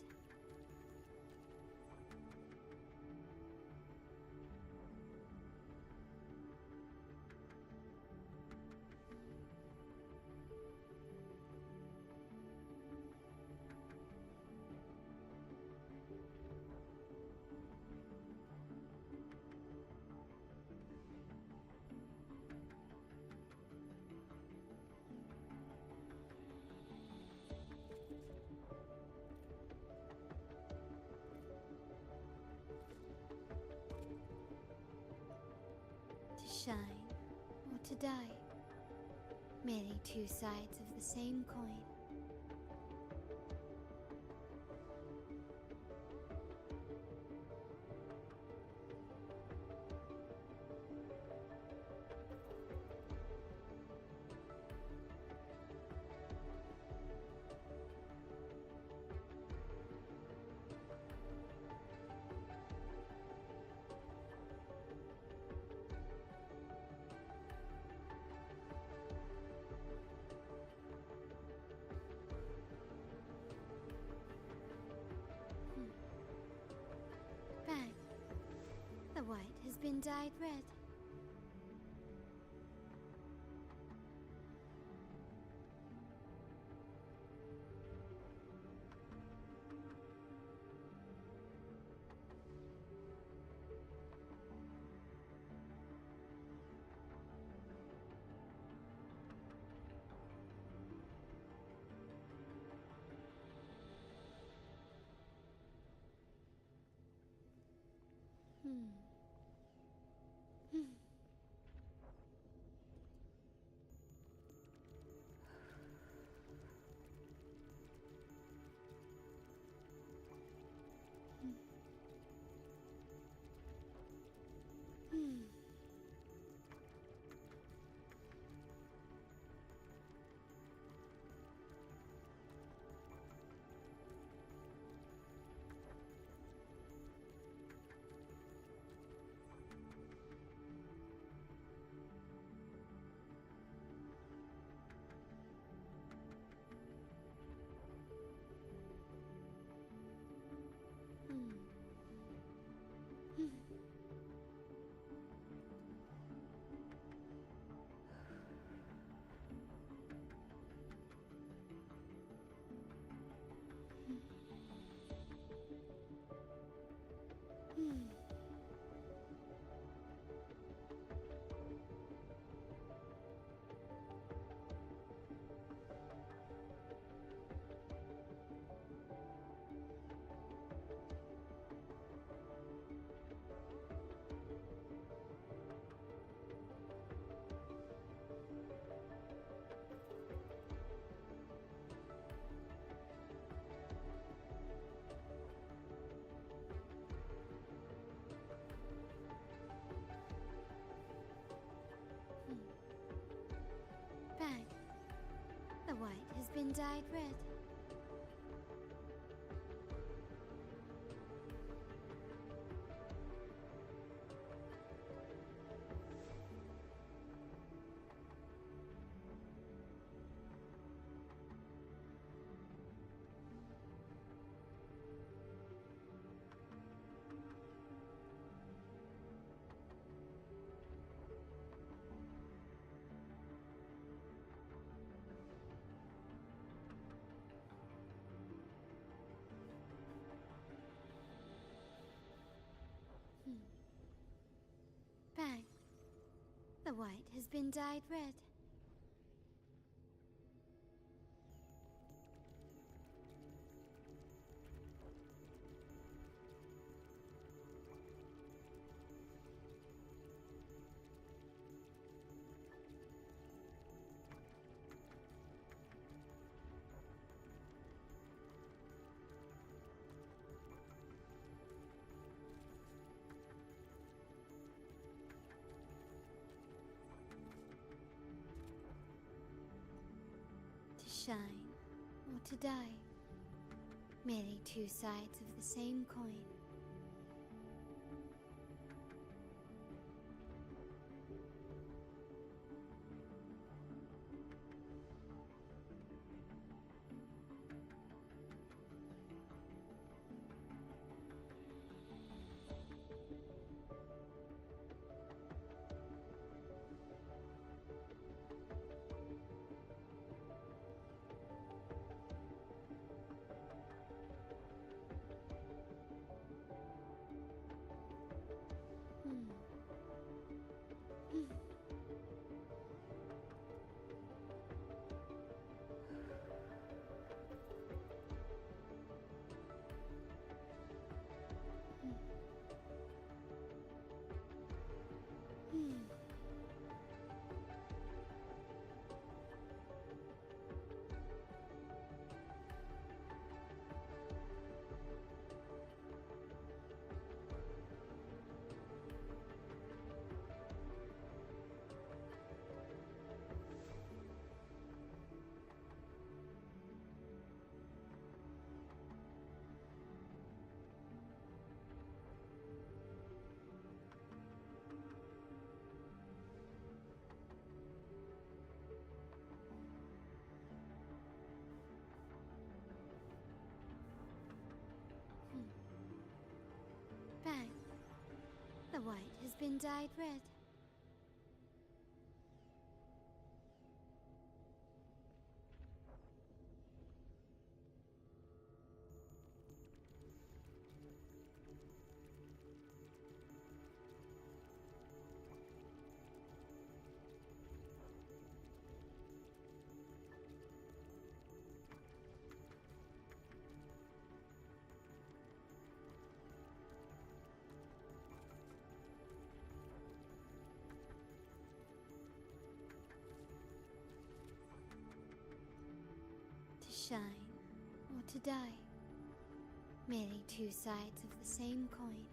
To shine or to die, merely two sides of the same coin. Bang! The white has been dyed red. Bang! The white has been dyed red. Bang! The white has been dyed red. To shine or to die, merely two sides of the same coin. The white has been dyed red. To shine or to die, merely two sides of the same coin.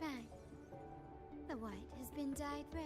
Bang. The white has been dyed red.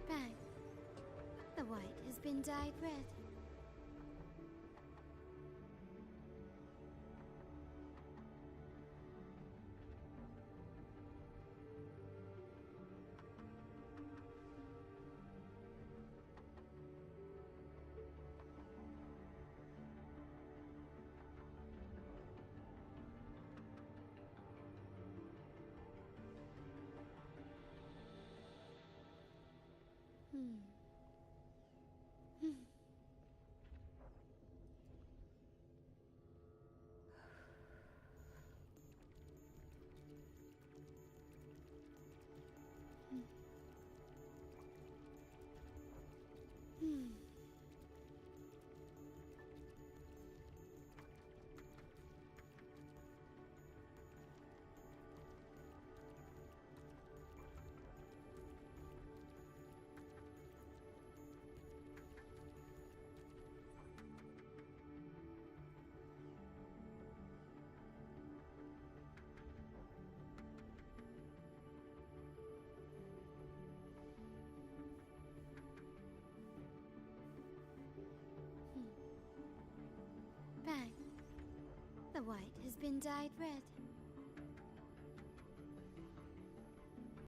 Bang. The white has been dyed red. white has been dyed red.